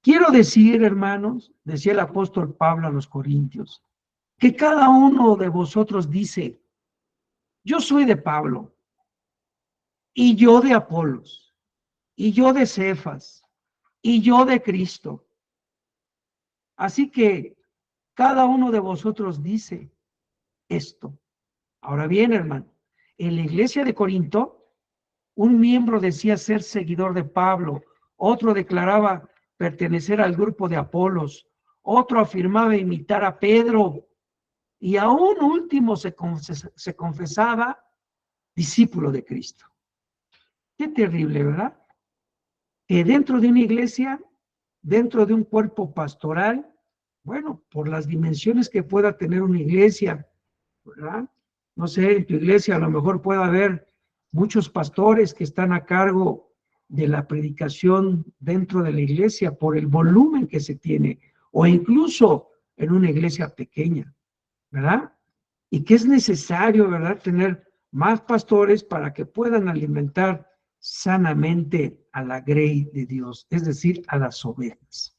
Quiero decir, hermanos, decía el apóstol Pablo a los Corintios, que cada uno de vosotros dice, yo soy de Pablo, y yo de Apolos, y yo de Cefas, y yo de Cristo. Así que cada uno de vosotros dice esto. Ahora bien, hermano, en la iglesia de Corinto, un miembro decía ser seguidor de Pablo, otro declaraba pertenecer al grupo de Apolos, otro afirmaba imitar a Pedro, y a un último se confesaba discípulo de Cristo. Qué terrible, ¿verdad? Que dentro de una iglesia, dentro de un cuerpo pastoral, bueno, por las dimensiones que pueda tener una iglesia, ¿verdad? No sé, en tu iglesia a lo mejor puede haber muchos pastores que están a cargo de la predicación dentro de la iglesia por el volumen que se tiene, o incluso en una iglesia pequeña, ¿verdad? Y que es necesario, ¿verdad?, tener más pastores para que puedan alimentar sanamente a la grey de Dios, es decir, a las ovejas.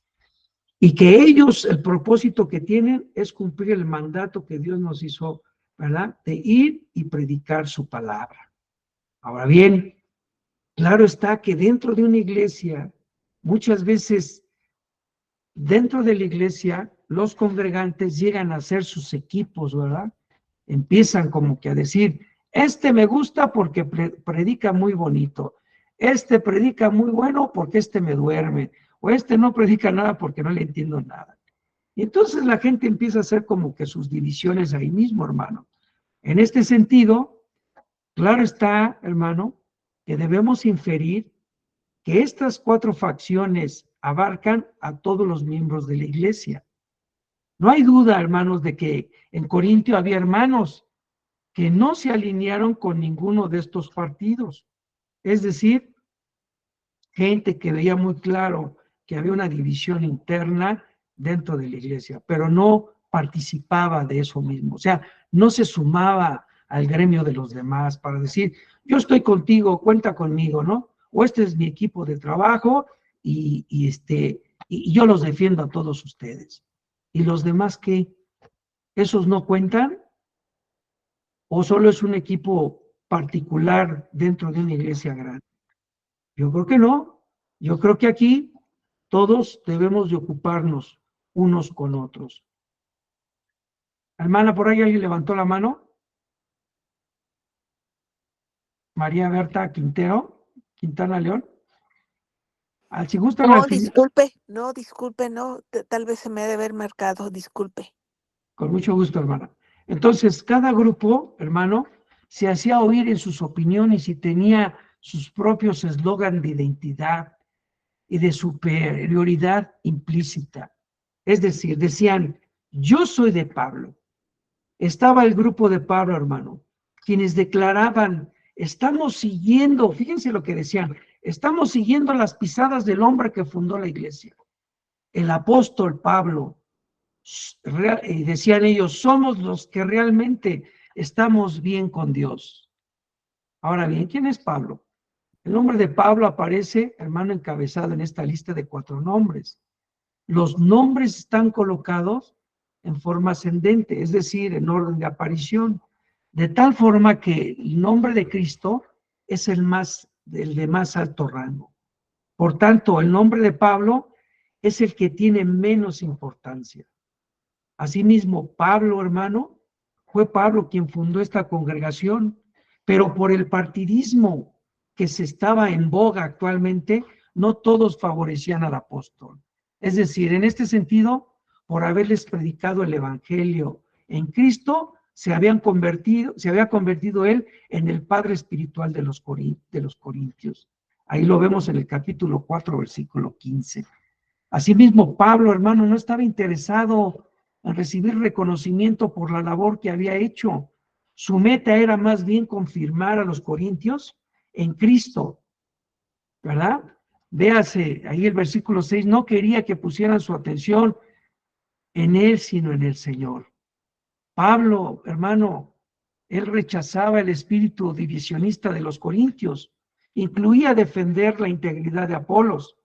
Y que ellos, el propósito que tienen es cumplir el mandato que Dios nos hizo, ¿verdad?, de ir y predicar su palabra. Ahora bien, claro está que dentro de una iglesia, muchas veces dentro de la iglesia, los congregantes llegan a ser sus equipos, ¿verdad? Empiezan como que a decir, este me gusta porque predica muy bonito, este predica muy bueno porque este me duerme, o este no predica nada porque no le entiendo nada. Y entonces la gente empieza a hacer como que sus divisiones ahí mismo, hermano. En este sentido, claro está, hermano, que debemos inferir que estas 4 facciones abarcan a todos los miembros de la iglesia. No hay duda, hermanos, de que en Corintio había hermanos que no se alinearon con ninguno de estos partidos. Es decir, gente que veía muy claro que había una división interna dentro de la iglesia, pero no participaba de eso mismo. O sea, no se sumaba al gremio de los demás para decir, yo estoy contigo, cuenta conmigo, ¿no? O este es mi equipo de trabajo y yo los defiendo a todos ustedes. ¿Y los demás qué? ¿Esos no cuentan? ¿O solo es un equipo particular dentro de una iglesia grande? Yo creo que no. Yo creo que aquí todos debemos de ocuparnos unos con otros. Hermana, ¿por ahí alguien levantó la mano? María Berta Quintana León. Si gustan al No, final, disculpe, no, tal vez se me ha de haber marcado, disculpe. con mucho gusto, hermana. Entonces, cada grupo, hermano, se hacía oír en sus opiniones y tenía sus propios eslogan de identidad y de superioridad implícita. Es decir, decían, yo soy de Pablo. Estaba el grupo de Pablo, hermano, quienes declaraban, estamos siguiendo, fíjense lo que decían, estamos siguiendo las pisadas del hombre que fundó la iglesia, el apóstol Pablo. Y decían ellos, somos los que realmente estamos bien con Dios. Ahora bien, ¿quién es Pablo? El nombre de Pablo aparece, hermano, encabezado en esta lista de 4 nombres. Los nombres están colocados en forma ascendente, es decir, en orden de aparición, de tal forma que el nombre de Cristo es el de más alto rango. Por tanto, el nombre de Pablo es el que tiene menos importancia. Asimismo, Pablo, hermano, fue Pablo quien fundó esta congregación, pero por el partidismo que se estaba en boga actualmente, no todos favorecían al apóstol. Es decir, en este sentido, por haberles predicado el evangelio en Cristo, se había convertido él en el padre espiritual de los corintios. Ahí lo vemos en el capítulo 4, versículo 15. Asimismo, Pablo, hermano, no estaba interesado en recibir reconocimiento por la labor que había hecho. Su meta era más bien confirmar a los corintios en Cristo, ¿verdad? Véase ahí el versículo 6, no quería que pusieran su atención en él, sino en el Señor. Pablo, hermano, él rechazaba el espíritu divisionista de los corintios, incluía defender la integridad de Apolos.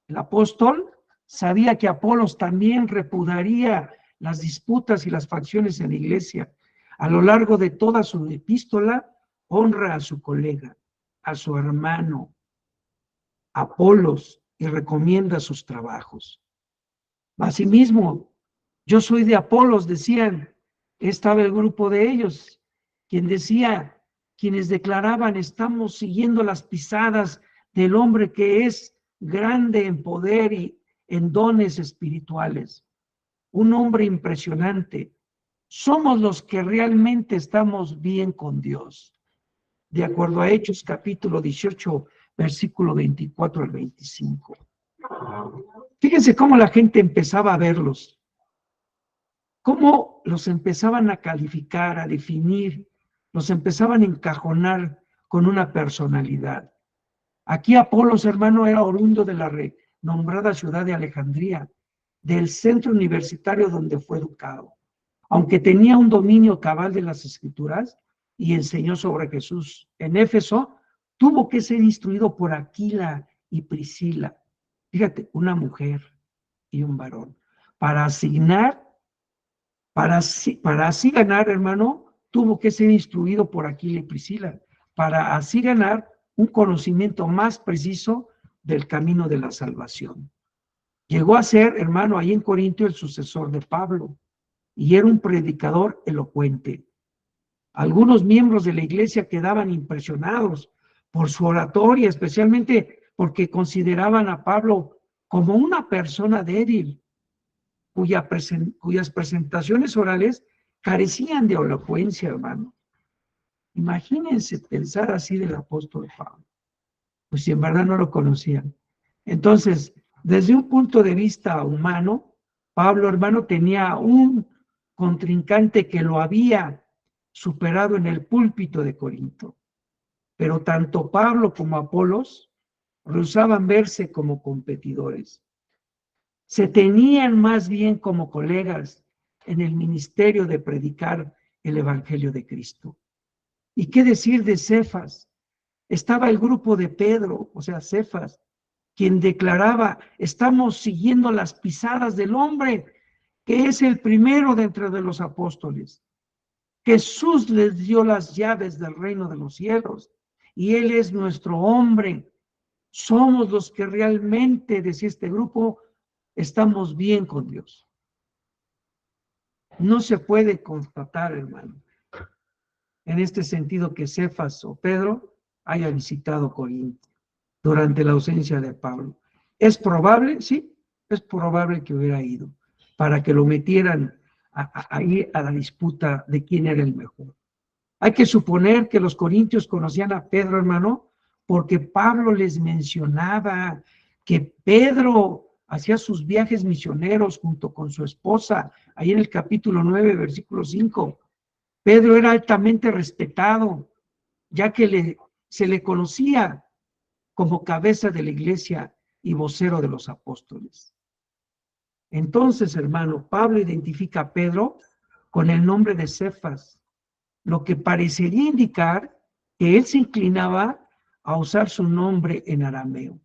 El apóstol sabía que Apolos también repudiaría las disputas y las facciones en la iglesia. A lo largo de toda su epístola, honra a su colega, a su hermano, Apolos, y recomienda sus trabajos. Asimismo, Yo soy de Apolos, decían. Estaba el grupo de ellos, quienes declaraban, estamos siguiendo las pisadas del hombre que es grande en poder y en dones espirituales. Un hombre impresionante. Somos los que realmente estamos bien con Dios. De acuerdo a Hechos capítulo 18, versículo 24 al 25. Fíjense cómo la gente empezaba a verlos, cómo los empezaban a calificar, a definir, los empezaban a encajonar con una personalidad. Aquí Apolos, hermano, era oriundo de la renombrada ciudad de Alejandría, del centro universitario donde fue educado. Aunque tenía un dominio cabal de las Escrituras y enseñó sobre Jesús en Éfeso, tuvo que ser instruido por Aquila y Priscila. Fíjate, una mujer y un varón. Para así ganar, hermano, tuvo que ser instruido por Aquila y Priscila, para así ganar un conocimiento más preciso del camino de la salvación. Llegó a ser, hermano, ahí en Corinto el sucesor de Pablo, y era un predicador elocuente. Algunos miembros de la iglesia quedaban impresionados por su oratoria, especialmente porque consideraban a Pablo como una persona débil, cuyas presentaciones orales carecían de elocuencia, hermano. Imagínense pensar así del apóstol Pablo, pues si en verdad no lo conocían. Entonces, desde un punto de vista humano, Pablo, hermano, tenía un contrincante que lo había superado en el púlpito de Corinto. Pero tanto Pablo como Apolos rehusaban verse como competidores. Se tenían más bien como colegas en el ministerio de predicar el Evangelio de Cristo. ¿Y qué decir de Cefas? Estaba el grupo de Pedro, o sea, Cefas, quien declaraba, estamos siguiendo las pisadas del hombre, que es el primero de entre los apóstoles. Jesús les dio las llaves del reino de los cielos y Él es nuestro hombre. Somos los que realmente, decía este grupo, estamos bien con Dios. No se puede constatar, hermano, en este sentido que Cefas o Pedro haya visitado Corinto durante la ausencia de Pablo. ¿Es probable? Sí, es probable que hubiera ido para que lo metieran ahí a la disputa de quién era el mejor. Hay que suponer que los corintios conocían a Pedro, hermano, porque Pablo les mencionaba que Pedro hacía sus viajes misioneros junto con su esposa, ahí en el capítulo 9, versículo 5. Pedro era altamente respetado, ya que se le conocía como cabeza de la iglesia y vocero de los apóstoles. Entonces, hermano, Pablo identifica a Pedro con el nombre de Cefas, lo que parecería indicar que él se inclinaba a usar su nombre en arameo.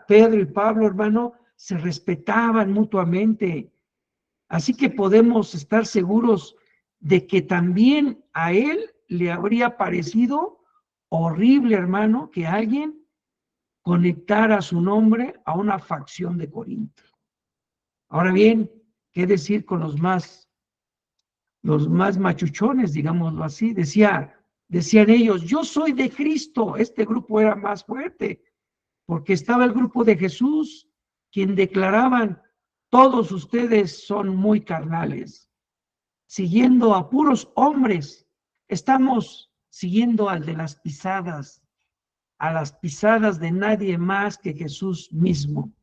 Pedro y Pablo, hermano, se respetaban mutuamente, así que podemos estar seguros de que también a él le habría parecido horrible, hermano, que alguien conectara su nombre a una facción de Corinto. Ahora bien, ¿qué decir con los más machuchones, digámoslo así? Decían ellos, yo soy de Cristo. Este grupo era más fuerte, porque estaba el grupo de Jesús, quien declaraban, todos ustedes son muy carnales, siguiendo a puros hombres. Estamos siguiendo al de las pisadas, a las pisadas de nadie más que Jesús mismo.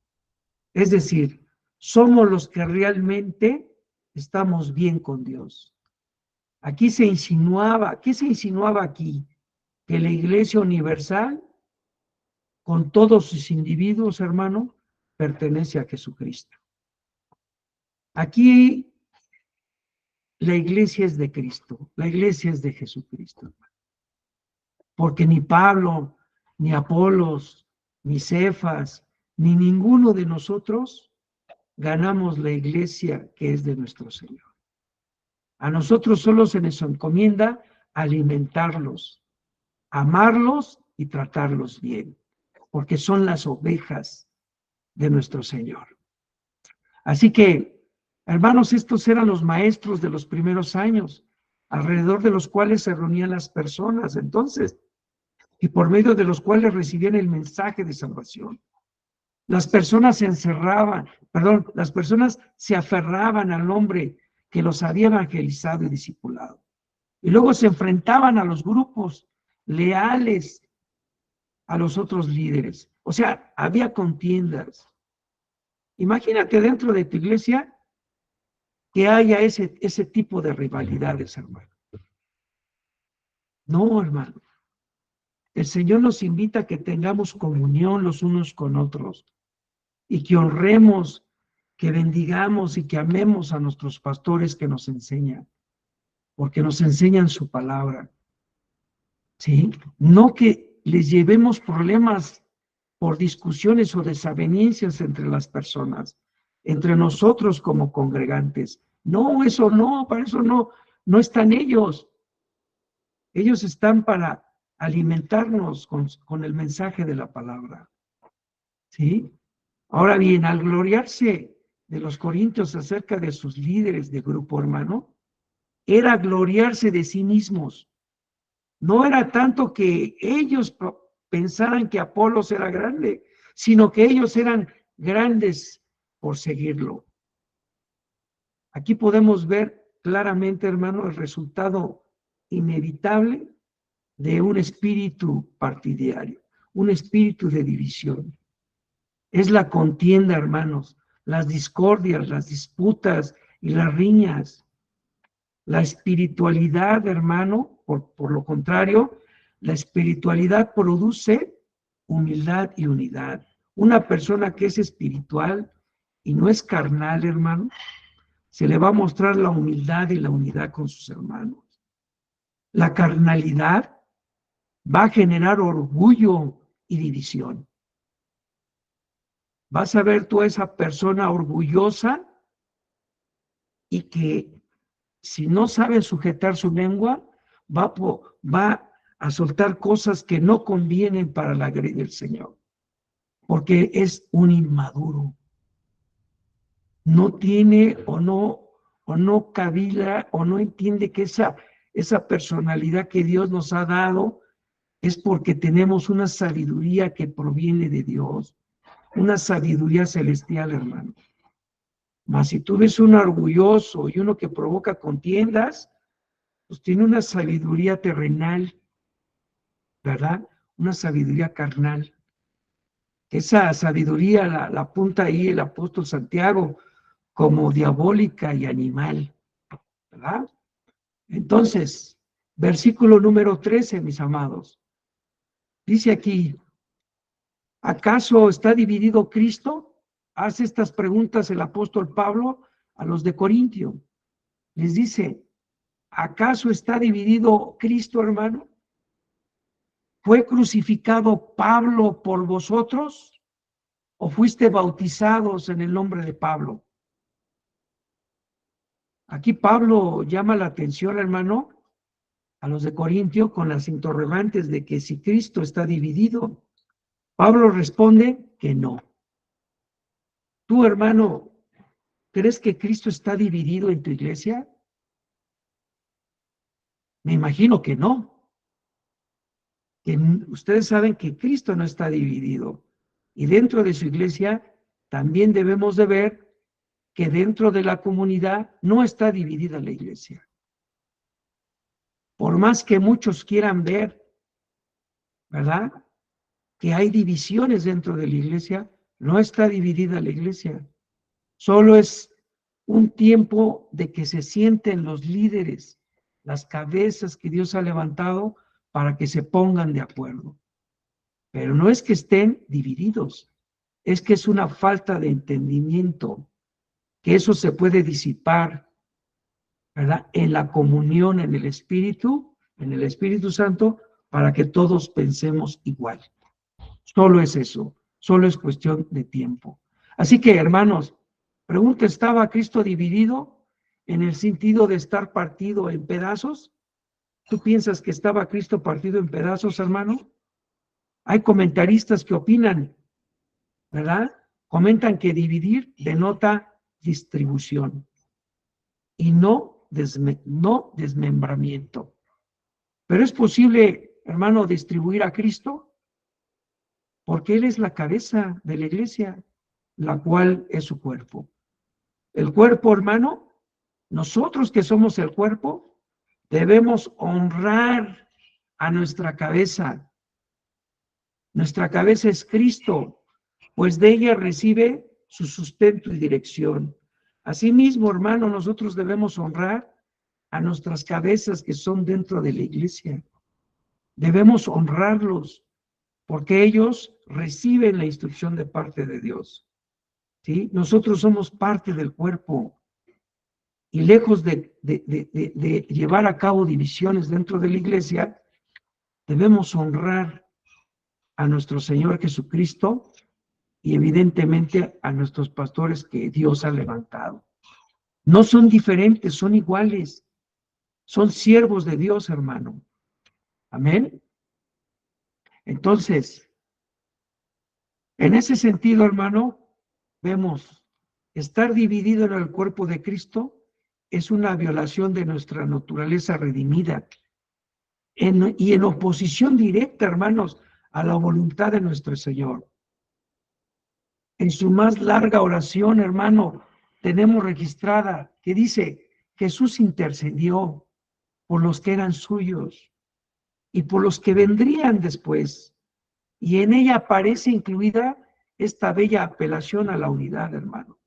Es decir, somos los que realmente estamos bien con Dios. Aquí se insinuaba, ¿qué se insinuaba aquí? Que la Iglesia Universal, con todos sus individuos, hermano, pertenece a Jesucristo. Aquí la Iglesia es de Cristo, la Iglesia es de Jesucristo. Porque ni Pablo, ni Apolos, ni Cefas, ni ninguno de nosotros ganamos la Iglesia que es de nuestro Señor. A nosotros solo se nos encomienda alimentarlos, amarlos y tratarlos bien, porque son las ovejas de nuestro Señor. Así que Hermanos, estos eran los maestros de los primeros años, alrededor de los cuales se reunían las personas entonces, y por medio de los cuales recibían el mensaje de salvación. Las personas las personas se aferraban al hombre que los había evangelizado y discipulado. Y luego se enfrentaban a los grupos leales a los otros líderes. O sea, había contiendas. Imagínate dentro de tu iglesia que haya ese tipo de rivalidades, hermano. No, hermano. El Señor nos invita a que tengamos comunión los unos con otros y que honremos, que bendigamos y que amemos a nuestros pastores que nos enseñan, porque nos enseñan su palabra. ¿Sí? No que les llevemos problemas por discusiones o desavenencias entre las personas, entre nosotros como congregantes. No, eso no, para eso no están ellos. Ellos están para alimentarnos con el mensaje de la palabra. ¿Sí? Ahora bien, al gloriarse de los corintios acerca de sus líderes de grupo, hermano, era gloriarse de sí mismos. No era tanto que ellos pensaran que Apolos era grande, sino que ellos eran grandes por seguirlo. Aquí podemos ver claramente, hermano, el resultado inevitable de un espíritu partidario, un espíritu de división. Es la contienda, hermanos, las discordias, las disputas y las riñas. La espiritualidad, hermano, por lo contrario, la espiritualidad produce humildad y unidad. Una persona que es espiritual y no es carnal, hermano, se le va a mostrar la humildad y la unidad con sus hermanos. La carnalidad va a generar orgullo y división. Vas a ver tú a esa persona orgullosa y que si no sabe sujetar su lengua, va a soltar cosas que no convienen para la gloria del Señor, porque es un inmaduro. No tiene o no cavila o no entiende que esa personalidad que Dios nos ha dado es porque tenemos una sabiduría que proviene de Dios, una sabiduría celestial, hermano. Mas si tú ves un orgulloso y uno que provoca contiendas, pues tiene una sabiduría terrenal, ¿verdad? Una sabiduría carnal. Esa sabiduría la apunta ahí el apóstol Santiago como diabólica y animal, ¿verdad? Entonces, versículo número 13, mis amados. Dice aquí, ¿acaso está dividido Cristo? Hace estas preguntas el apóstol Pablo a los de Corintio. Les dice, ¿acaso está dividido Cristo, hermano? ¿Fue crucificado Pablo por vosotros? ¿O fuiste bautizados en el nombre de Pablo? Aquí Pablo llama la atención, hermano, a los de Corintio con las interrogantes de que si Cristo está dividido. Pablo responde que no. Tú, hermano, ¿crees que Cristo está dividido en tu iglesia? Me imagino que no. Que ustedes saben que Cristo no está dividido. Y dentro de su iglesia también debemos de ver que dentro de la comunidad no está dividida la iglesia. Por más que muchos quieran ver, ¿verdad?, que hay divisiones dentro de la iglesia, no está dividida la iglesia. Solo es un tiempo de que se sienten los líderes, las cabezas que Dios ha levantado para que se pongan de acuerdo. Pero no es que estén divididos, es que es una falta de entendimiento, que eso se puede disipar, ¿verdad?, en la comunión en el Espíritu Santo, para que todos pensemos igual. Solo es eso, solo es cuestión de tiempo. Así que, hermanos, pregunta, ¿estaba Cristo dividido en el sentido de estar partido en pedazos? ¿Tú piensas que estaba Cristo partido en pedazos, hermano? Hay comentaristas que opinan, ¿verdad? Comentan que dividir denota distribución. y no desmembramiento. Pero es posible, hermano, distribuir a Cristo, porque Él es la cabeza de la iglesia, la cual es su cuerpo. El cuerpo, hermano, nosotros que somos el cuerpo, debemos honrar a nuestra cabeza. Nuestra cabeza es Cristo, pues de ella recibe su sustento y dirección. Asimismo, hermano, nosotros debemos honrar a nuestras cabezas que son dentro de la iglesia. Debemos honrarlos, porque ellos reciben la instrucción de parte de Dios. ¿Sí? Nosotros somos parte del cuerpo. Y lejos de llevar a cabo divisiones dentro de la iglesia, debemos honrar a nuestro Señor Jesucristo y evidentemente a nuestros pastores que Dios ha levantado. No son diferentes, son iguales. Son siervos de Dios, hermano. Amén. Entonces, en ese sentido, hermano, vemos, estar dividido en el cuerpo de Cristo es una violación de nuestra naturaleza redimida y en oposición directa, hermanos, a la voluntad de nuestro Señor. En su más larga oración, hermano, tenemos registrada que dice, Jesús intercedió por los que eran suyos y por los que vendrían después. Y en ella aparece incluida esta bella apelación a la unidad, hermano.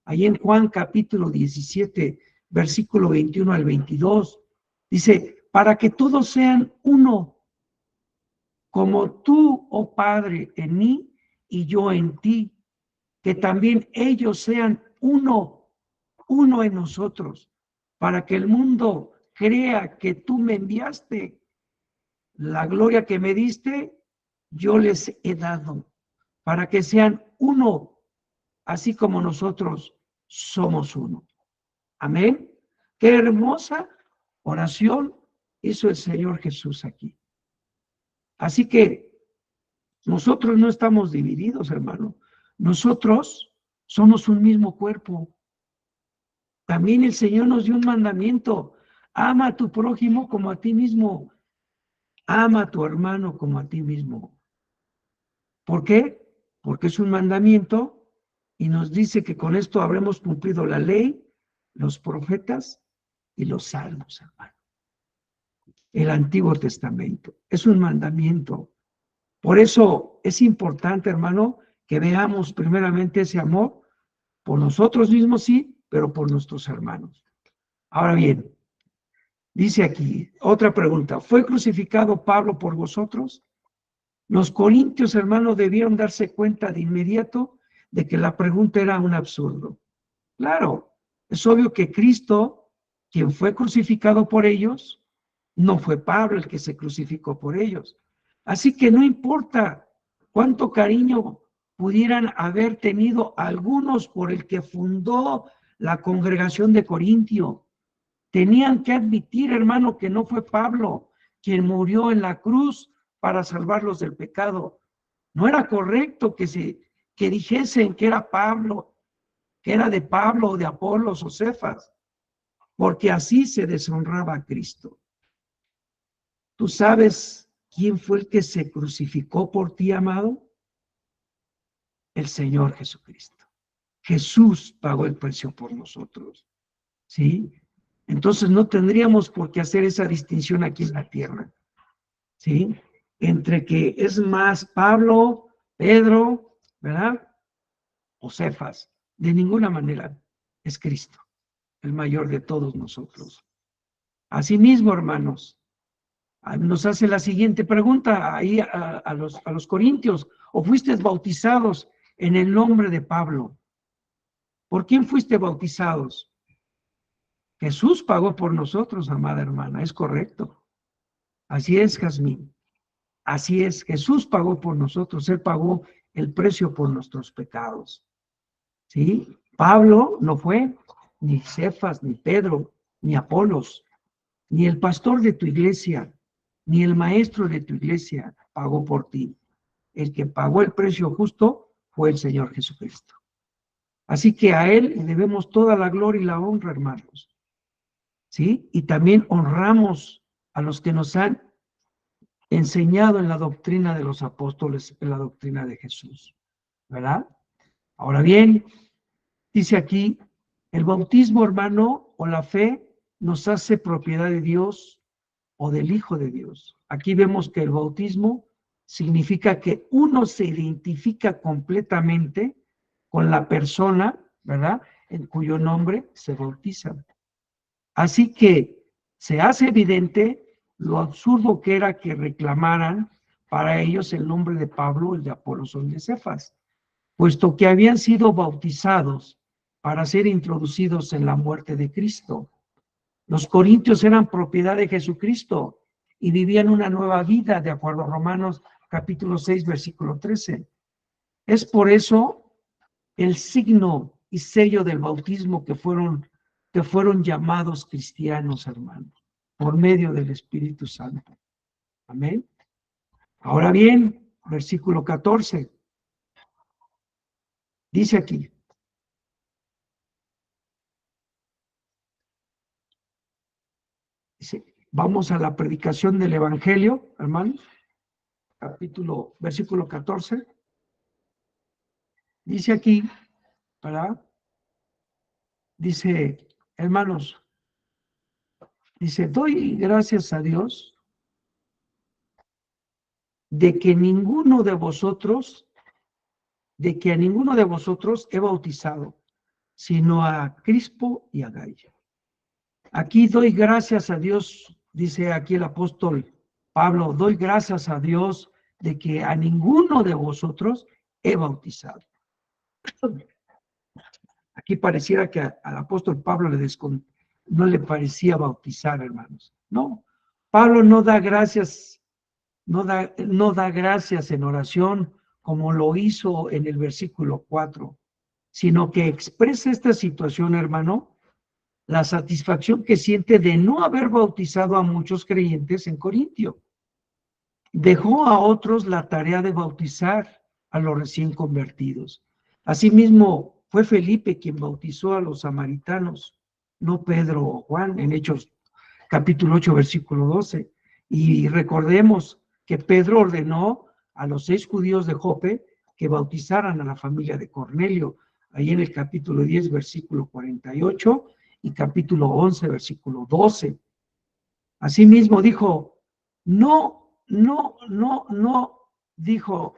Ahí en Juan capítulo 17, versículo 21 al 22, dice, para que todos sean uno, como tú, oh Padre, en mí y yo en ti, que también ellos sean uno en nosotros, para que el mundo crea que tú me enviaste. La gloria que me diste, yo les he dado, para que sean uno, así como nosotros somos uno. Amén. Qué hermosa oración hizo el Señor Jesús aquí. Así que nosotros no estamos divididos, hermano. Nosotros somos un mismo cuerpo. También el Señor nos dio un mandamiento. Ama a tu prójimo como a ti mismo. Ama a tu hermano como a ti mismo. ¿Por qué? Porque es un mandamiento y nos dice que con esto habremos cumplido la ley, los profetas y los salmos, hermano. El Antiguo Testamento. Es un mandamiento. Por eso es importante, hermano, que veamos primeramente ese amor por nosotros mismos, sí, pero por nuestros hermanos. Ahora bien, dice aquí, otra pregunta, ¿fue crucificado Pablo por vosotros? Los corintios, hermanos, debieron darse cuenta de inmediato de que la pregunta era un absurdo. Claro, es obvio que Cristo, quien fue crucificado por ellos, no fue Pablo el que se crucificó por ellos. Así que no importa cuánto cariño pudieran haber tenido algunos por el que fundó la congregación de Corintio, tenían que admitir, hermano, que no fue Pablo quien murió en la cruz para salvarlos del pecado. No era correcto que dijesen que era Pablo, que era de Pablo o de Apolos o Cefas, porque así se deshonraba a Cristo. ¿Tú sabes quién fue el que se crucificó por ti, amado? El Señor Jesucristo. Jesús pagó el precio por nosotros, ¿sí? Entonces no tendríamos por qué hacer esa distinción aquí en la tierra, ¿sí? Entre que es más Pablo, Pedro, ¿verdad? O Cefas. De ninguna manera es Cristo, el mayor de todos nosotros. Asimismo, hermanos, nos hace la siguiente pregunta ahí a los corintios. ¿O fuisteis bautizados en el nombre de Pablo? ¿Por quién fuiste bautizados? Jesús pagó por nosotros, amada hermana, es correcto. Así es, Jazmín. Así es, Jesús pagó por nosotros, Él pagó el precio por nuestros pecados. ¿Sí? Pablo no fue, ni Cefas, ni Pedro, ni Apolos, ni el pastor de tu iglesia, ni el maestro de tu iglesia pagó por ti. El que pagó el precio justo fue el Señor Jesucristo. Así que a Él le debemos toda la gloria y la honra, hermanos. ¿sí? Y también honramos a los que nos han enseñado en la doctrina de los apóstoles, en la doctrina de Jesús, ¿verdad? Ahora bien, dice aquí, el bautismo, hermano, o la fe nos hace propiedad de Dios o del Hijo de Dios. Aquí vemos que el bautismo significa que uno se identifica completamente con la persona, ¿verdad?, en cuyo nombre se bautiza. Así que se hace evidente lo absurdo que era que reclamaran para ellos el nombre de Pablo, el de Apolos o el de Cefas, puesto que habían sido bautizados para ser introducidos en la muerte de Cristo. Los corintios eran propiedad de Jesucristo y vivían una nueva vida, de acuerdo a Romanos capítulo 6, versículo 13. Es por eso el signo y sello del bautismo que fueron llamados cristianos, hermanos, por medio del Espíritu Santo. Amén. Ahora bien, versículo 14. Dice aquí, vamos a la predicación del Evangelio, hermanos, versículo 14. Dice aquí, ¿verdad? Dice, hermanos, dice, doy gracias a Dios de que a ninguno de vosotros he bautizado, sino a Crispo y a Gayo. Aquí doy gracias a Dios, dice aquí el apóstol Pablo, doy gracias a Dios de que a ninguno de vosotros he bautizado. Aquí pareciera que al apóstol Pablo no le parecía bautizar, hermanos. No, Pablo no da gracias en oración como lo hizo en el versículo 4, sino que expresa esta situación, hermano, la satisfacción que siente de no haber bautizado a muchos creyentes en Corintio. Dejó a otros la tarea de bautizar a los recién convertidos. Asimismo, fue Felipe quien bautizó a los samaritanos, no Pedro o Juan, en Hechos capítulo 8, versículo 12. Y recordemos que Pedro ordenó a los 6 judíos de Jope que bautizaran a la familia de Cornelio, ahí en el capítulo 10, versículo 48, y capítulo 11, versículo 12. Asimismo dijo, no, dijo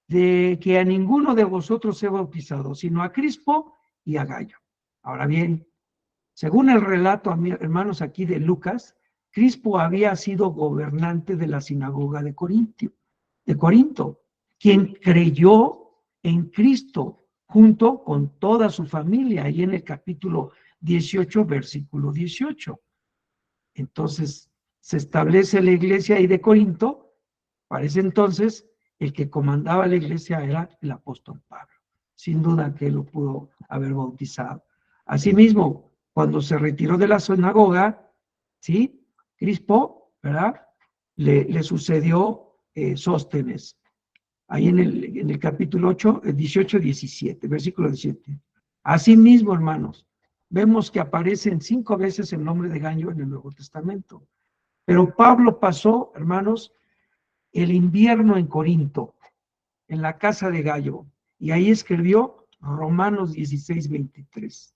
de que a ninguno de vosotros he bautizado, sino a Crispo y a Gayo. Ahora bien, según el relato, hermanos, aquí de Lucas, Crispo había sido gobernante de la sinagoga de Corinto, quien creyó en Cristo junto con toda su familia, ahí en el capítulo 18, versículo 18. Entonces, se establece la iglesia ahí de Corinto. Para ese entonces, el que comandaba la iglesia era el apóstol Pablo. Sin duda que él lo pudo haber bautizado. Asimismo, cuando se retiró de la sinagoga, ¿sí? Crispo, ¿verdad? Le sucedió Sóstenes. Ahí en el capítulo 8, 18, 17, versículo 17. Asimismo, hermanos, vemos que aparecen 5 veces el nombre de Gayo en el Nuevo Testamento. Pero Pablo pasó, hermanos, el invierno en Corinto, en la casa de Gayo, y ahí escribió Romanos 16, 23.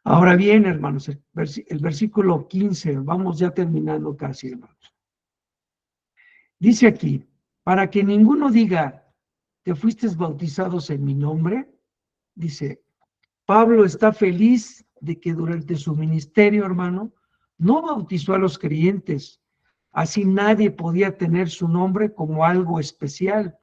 Ahora bien, hermanos, el versículo 15, vamos ya terminando casi, hermanos. Dice aquí, para que ninguno diga que fuisteis bautizados en mi nombre, dice, Pablo está feliz de que durante su ministerio, hermano, no bautizó a los creyentes. Así nadie podía tener su nombre como algo especial.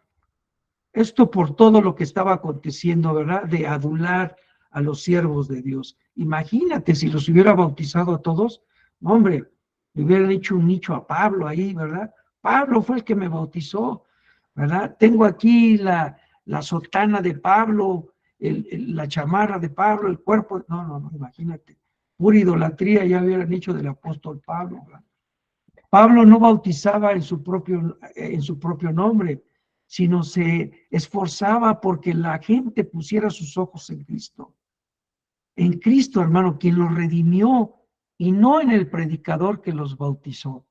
Esto por todo lo que estaba aconteciendo, ¿verdad? De adular a los siervos de Dios. Imagínate si los hubiera bautizado a todos. Hombre, le hubieran hecho un nicho a Pablo ahí, ¿verdad? Pablo fue el que me bautizó, ¿verdad? Tengo aquí la sotana de Pablo, la chamarra de Pablo, el cuerpo. No, imagínate. Pura idolatría ya hubieran hecho del apóstol Pablo, ¿verdad? Pablo no bautizaba en su propio nombre, sino se esforzaba porque la gente pusiera sus ojos en Cristo. En Cristo, hermano, quien los redimió y no en el predicador que los bautizó.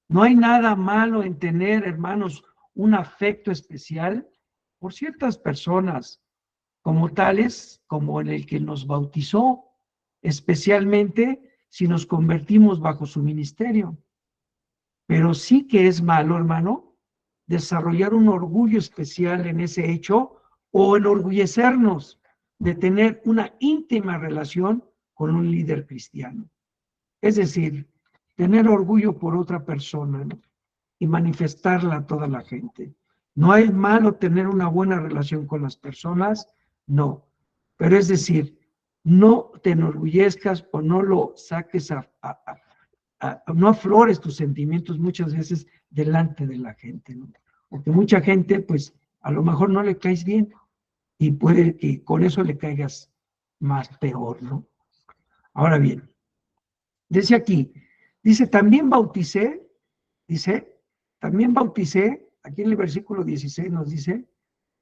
No hay nada malo en tener, hermanos, un afecto especial por ciertas personas, como tales como en el que nos bautizó, especialmente si nos convertimos bajo su ministerio. Pero sí que es malo, hermano, desarrollar un orgullo especial en ese hecho o enorgullecernos de tener una íntima relación con un líder cristiano. Es decir, tener orgullo por otra persona, ¿no? Y manifestarla a toda la gente. No es malo tener una buena relación con las personas, no. Pero es decir, no te enorgullezcas o no lo saques no aflores tus sentimientos muchas veces delante de la gente, ¿no? Porque mucha gente, pues, a lo mejor no le caes bien y puede que con eso le caigas más peor, ¿no? Ahora bien, dice aquí, también bauticé, aquí en el versículo 16 nos dice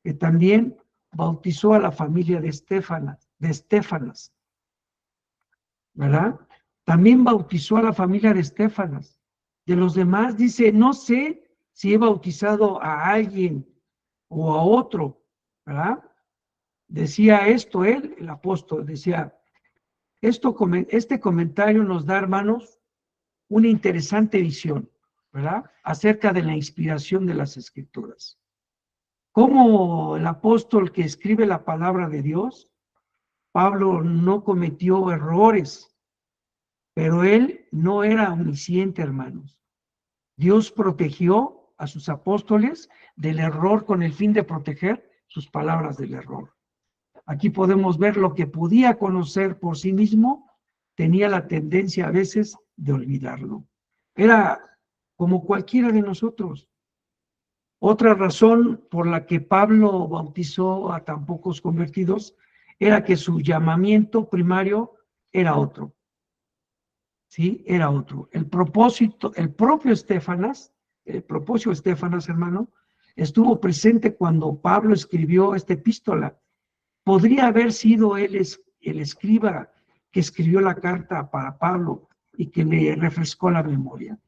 que también bautizó a la familia de Estéfanas, ¿verdad? También bautizó a la familia de Estéfanas. De los demás dice, no sé si he bautizado a alguien o a otro, ¿verdad? Decía esto él, el apóstol, decía, este comentario nos da, hermanos, una interesante visión, ¿verdad? Acerca de la inspiración de las Escrituras. Cómo el apóstol que escribe la palabra de Dios, Pablo no cometió errores, pero él no era omnisciente, hermanos. Dios protegió a sus apóstoles del error con el fin de proteger sus palabras del error. Aquí podemos ver lo que podía conocer por sí mismo, tenía la tendencia a veces de olvidarlo. Era como cualquiera de nosotros. Otra razón por la que Pablo bautizó a tan pocos convertidos era que su llamamiento primario era otro. ¿Sí? Era otro. El propósito, el propio Estéfanas, hermano, estuvo presente cuando Pablo escribió esta epístola. Podría haber sido él el escriba que escribió la carta para Pablo y que le refrescó la memoria.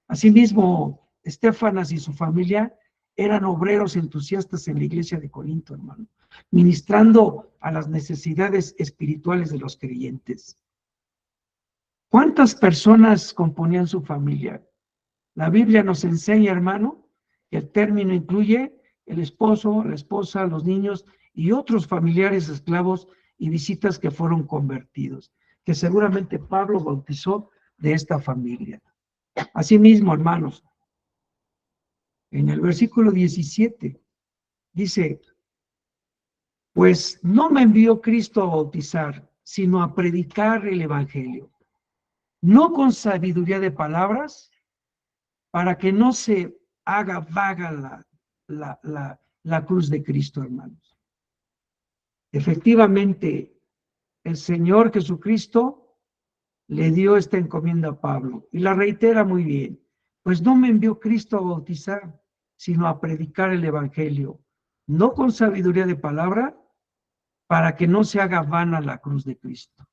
Asimismo, Estéfanas y su familia eran obreros entusiastas en la iglesia de Corinto, hermano, ministrando a las necesidades espirituales de los creyentes. ¿Cuántas personas componían su familia? La Biblia nos enseña, hermano, que el término incluye el esposo, la esposa, los niños y otros familiares esclavos y visitas que fueron convertidos, que seguramente Pablo bautizó de esta familia. Asimismo, hermanos, en el versículo 17 dice, pues no me envió Cristo a bautizar, sino a predicar el evangelio, no con sabiduría de palabras, para que no se haga vaga la cruz de Cristo, hermanos. Efectivamente, el Señor Jesucristo le dio esta encomienda a Pablo y la reitera muy bien. Pues no me envió Cristo a bautizar, sino a predicar el evangelio, no con sabiduría de palabra, para que no se haga vana la cruz de Cristo.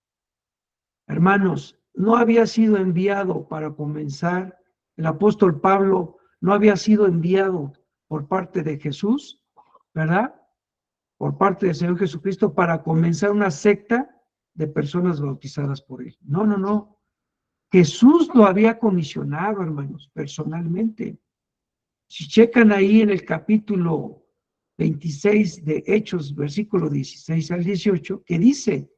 Hermanos, no había sido enviado para comenzar, el apóstol Pablo no había sido enviado por parte de Jesús, ¿verdad? Por parte del Señor Jesucristo para comenzar una secta de personas bautizadas por él. No, no, no. Jesús lo había comisionado, hermanos, personalmente. Si checan ahí en el capítulo 26 de Hechos, versículo 16 al 18, que dice,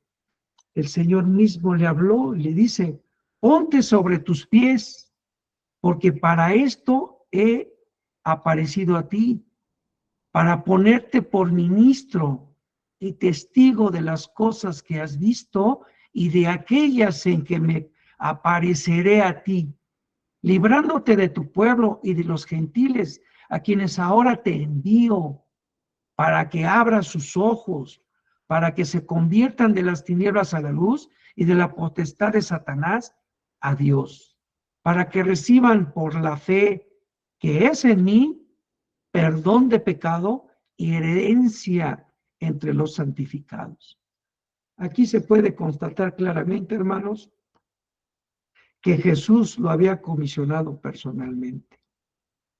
el Señor mismo le habló y le dice, ponte sobre tus pies, porque para esto he aparecido a ti, para ponerte por ministro y testigo de las cosas que has visto y de aquellas en que me apareceré a ti, librándote de tu pueblo y de los gentiles, a quienes ahora te envío, para que abras sus ojos, para que se conviertan de las tinieblas a la luz y de la potestad de Satanás a Dios, para que reciban por la fe que es en mí perdón de pecado y herencia entre los santificados. Aquí se puede constatar claramente, hermanos, que Jesús lo había comisionado personalmente.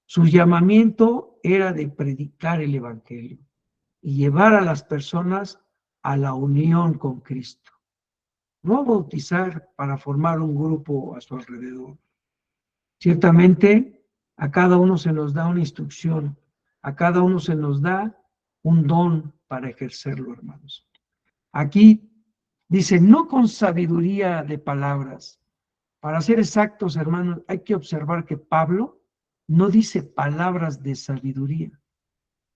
Su llamamiento era de predicar el Evangelio y llevar a las personas a la unión con Cristo. No bautizar para formar un grupo a su alrededor. Ciertamente, a cada uno se nos da una instrucción, a cada uno se nos da un don para ejercerlo, hermanos. Aquí dice, no con sabiduría de palabras. Para ser exactos, hermanos, hay que observar que Pablo no dice palabras de sabiduría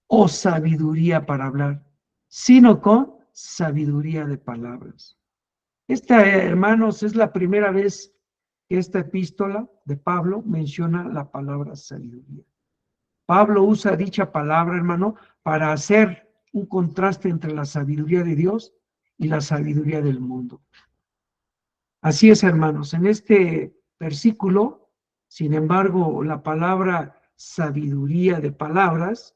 o sabiduría para hablar, sino con sabiduría de palabras. Esta, hermanos, es la primera vez que esta epístola de Pablo menciona la palabra sabiduría. Pablo usa dicha palabra, hermano, para hacer un contraste entre la sabiduría de Dios y la sabiduría del mundo. Así es, hermanos, en este versículo, sin embargo, la palabra sabiduría de palabras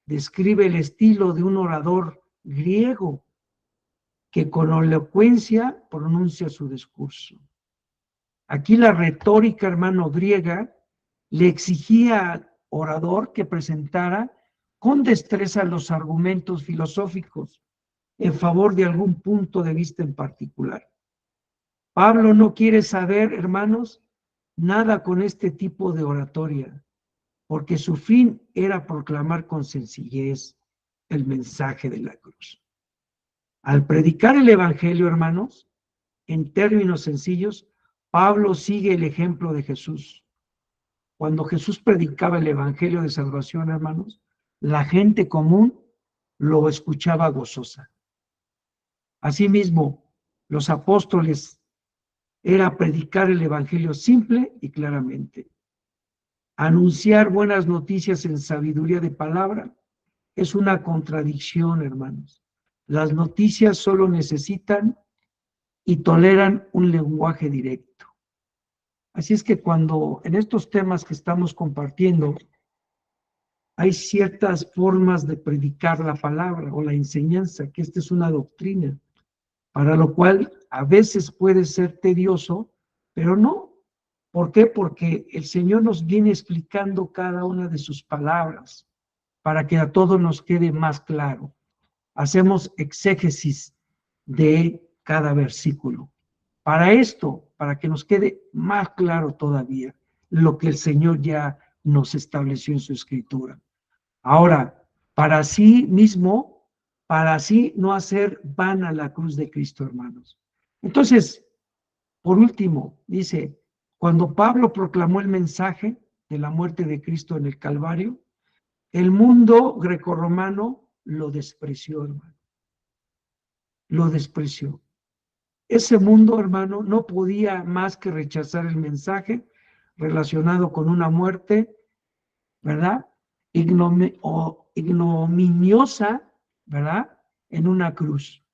describe el estilo de un orador griego que con elocuencia pronuncia su discurso. Aquí la retórica, hermano, griega le exigía al orador que presentara con destreza los argumentos filosóficos en favor de algún punto de vista en particular. Pablo no quiere saber, hermanos, nada con este tipo de oratoria, porque su fin era proclamar con sencillez el mensaje de la cruz. Al predicar el Evangelio, hermanos, en términos sencillos, Pablo sigue el ejemplo de Jesús. Cuando Jesús predicaba el Evangelio de salvación, hermanos, la gente común lo escuchaba gozosa. Asimismo, los apóstoles era predicar el Evangelio simple y claramente. Anunciar buenas noticias en sabiduría de palabra es una contradicción, hermanos. Las noticias solo necesitan y toleran un lenguaje directo. Así es que cuando en estos temas que estamos compartiendo hay ciertas formas de predicar la palabra o la enseñanza, que esta es una doctrina, para lo cual a veces puede ser tedioso, pero no. ¿Por qué? Porque el Señor nos viene explicando cada una de sus palabras para que a todos nos quede más claro. Hacemos exégesis de cada versículo. Para esto, para que nos quede más claro todavía lo que el Señor ya nos estableció en su Escritura. Ahora, para sí mismo, para así no hacer vana la cruz de Cristo, hermanos. Entonces, por último, dice, cuando Pablo proclamó el mensaje de la muerte de Cristo en el Calvario, el mundo grecorromano lo despreció, hermano. Lo despreció. Ese mundo, hermano, no podía más que rechazar el mensaje relacionado con una muerte, ¿verdad? Ignominiosa, ¿verdad? En una cruz.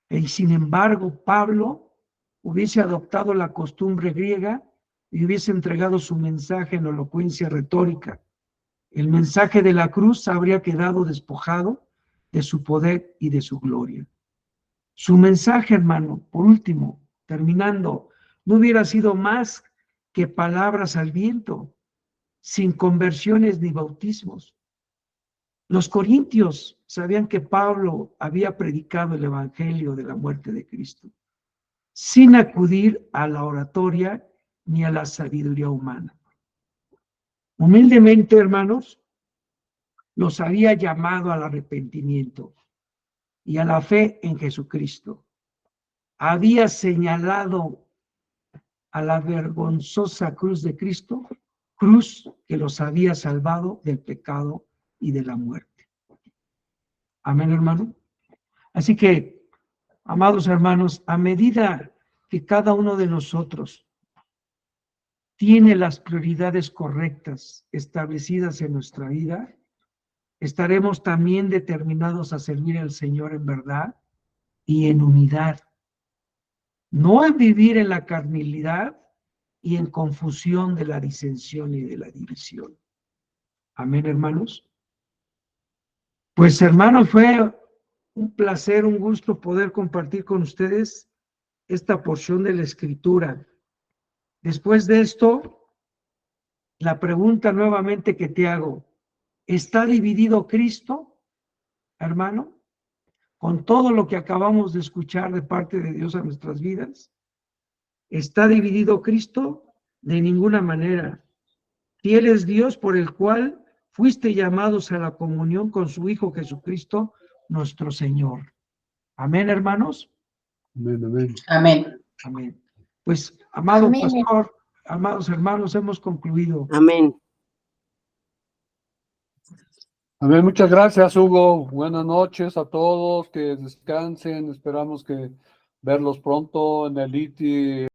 Y sin embargo, Pablo hubiese adoptado la costumbre griega y hubiese entregado su mensaje en elocuencia retórica. El mensaje de la cruz habría quedado despojado de su poder y de su gloria. Su mensaje, hermano, por último, terminando, no hubiera sido más que palabras al viento, sin conversiones ni bautismos. Los corintios sabían que Pablo había predicado el evangelio de la muerte de Cristo, sin acudir a la oratoria ni a la sabiduría humana. Humildemente, hermanos, los había llamado al arrepentimiento y a la fe en Jesucristo. Había señalado a la vergonzosa cruz de Cristo, cruz que los había salvado del pecado y de la muerte. Amén, hermano. Así que, amados hermanos, a medida que cada uno de nosotros tiene las prioridades correctas establecidas en nuestra vida, estaremos también determinados a servir al Señor en verdad y en unidad, no en vivir en la carnalidad y en confusión de la disensión y de la división. Amén, hermanos. Pues, hermanos, fue un placer, un gusto poder compartir con ustedes esta porción de la Escritura Después de esto, la pregunta nuevamente que te hago, ¿está dividido Cristo, hermano? Con todo lo que acabamos de escuchar de parte de Dios a nuestras vidas, ¿está dividido Cristo? De ninguna manera. Fiel es Dios por el cual fuiste llamados a la comunión con su Hijo Jesucristo, nuestro Señor. Amén, hermanos. Amén, amén. Amén. Amén. Pues, amado Amén. pastor, amados hermanos, hemos concluido. Amén. Amén, muchas gracias, Hugo. Buenas noches a todos, que descansen. Esperamos que verlos pronto en el ITI.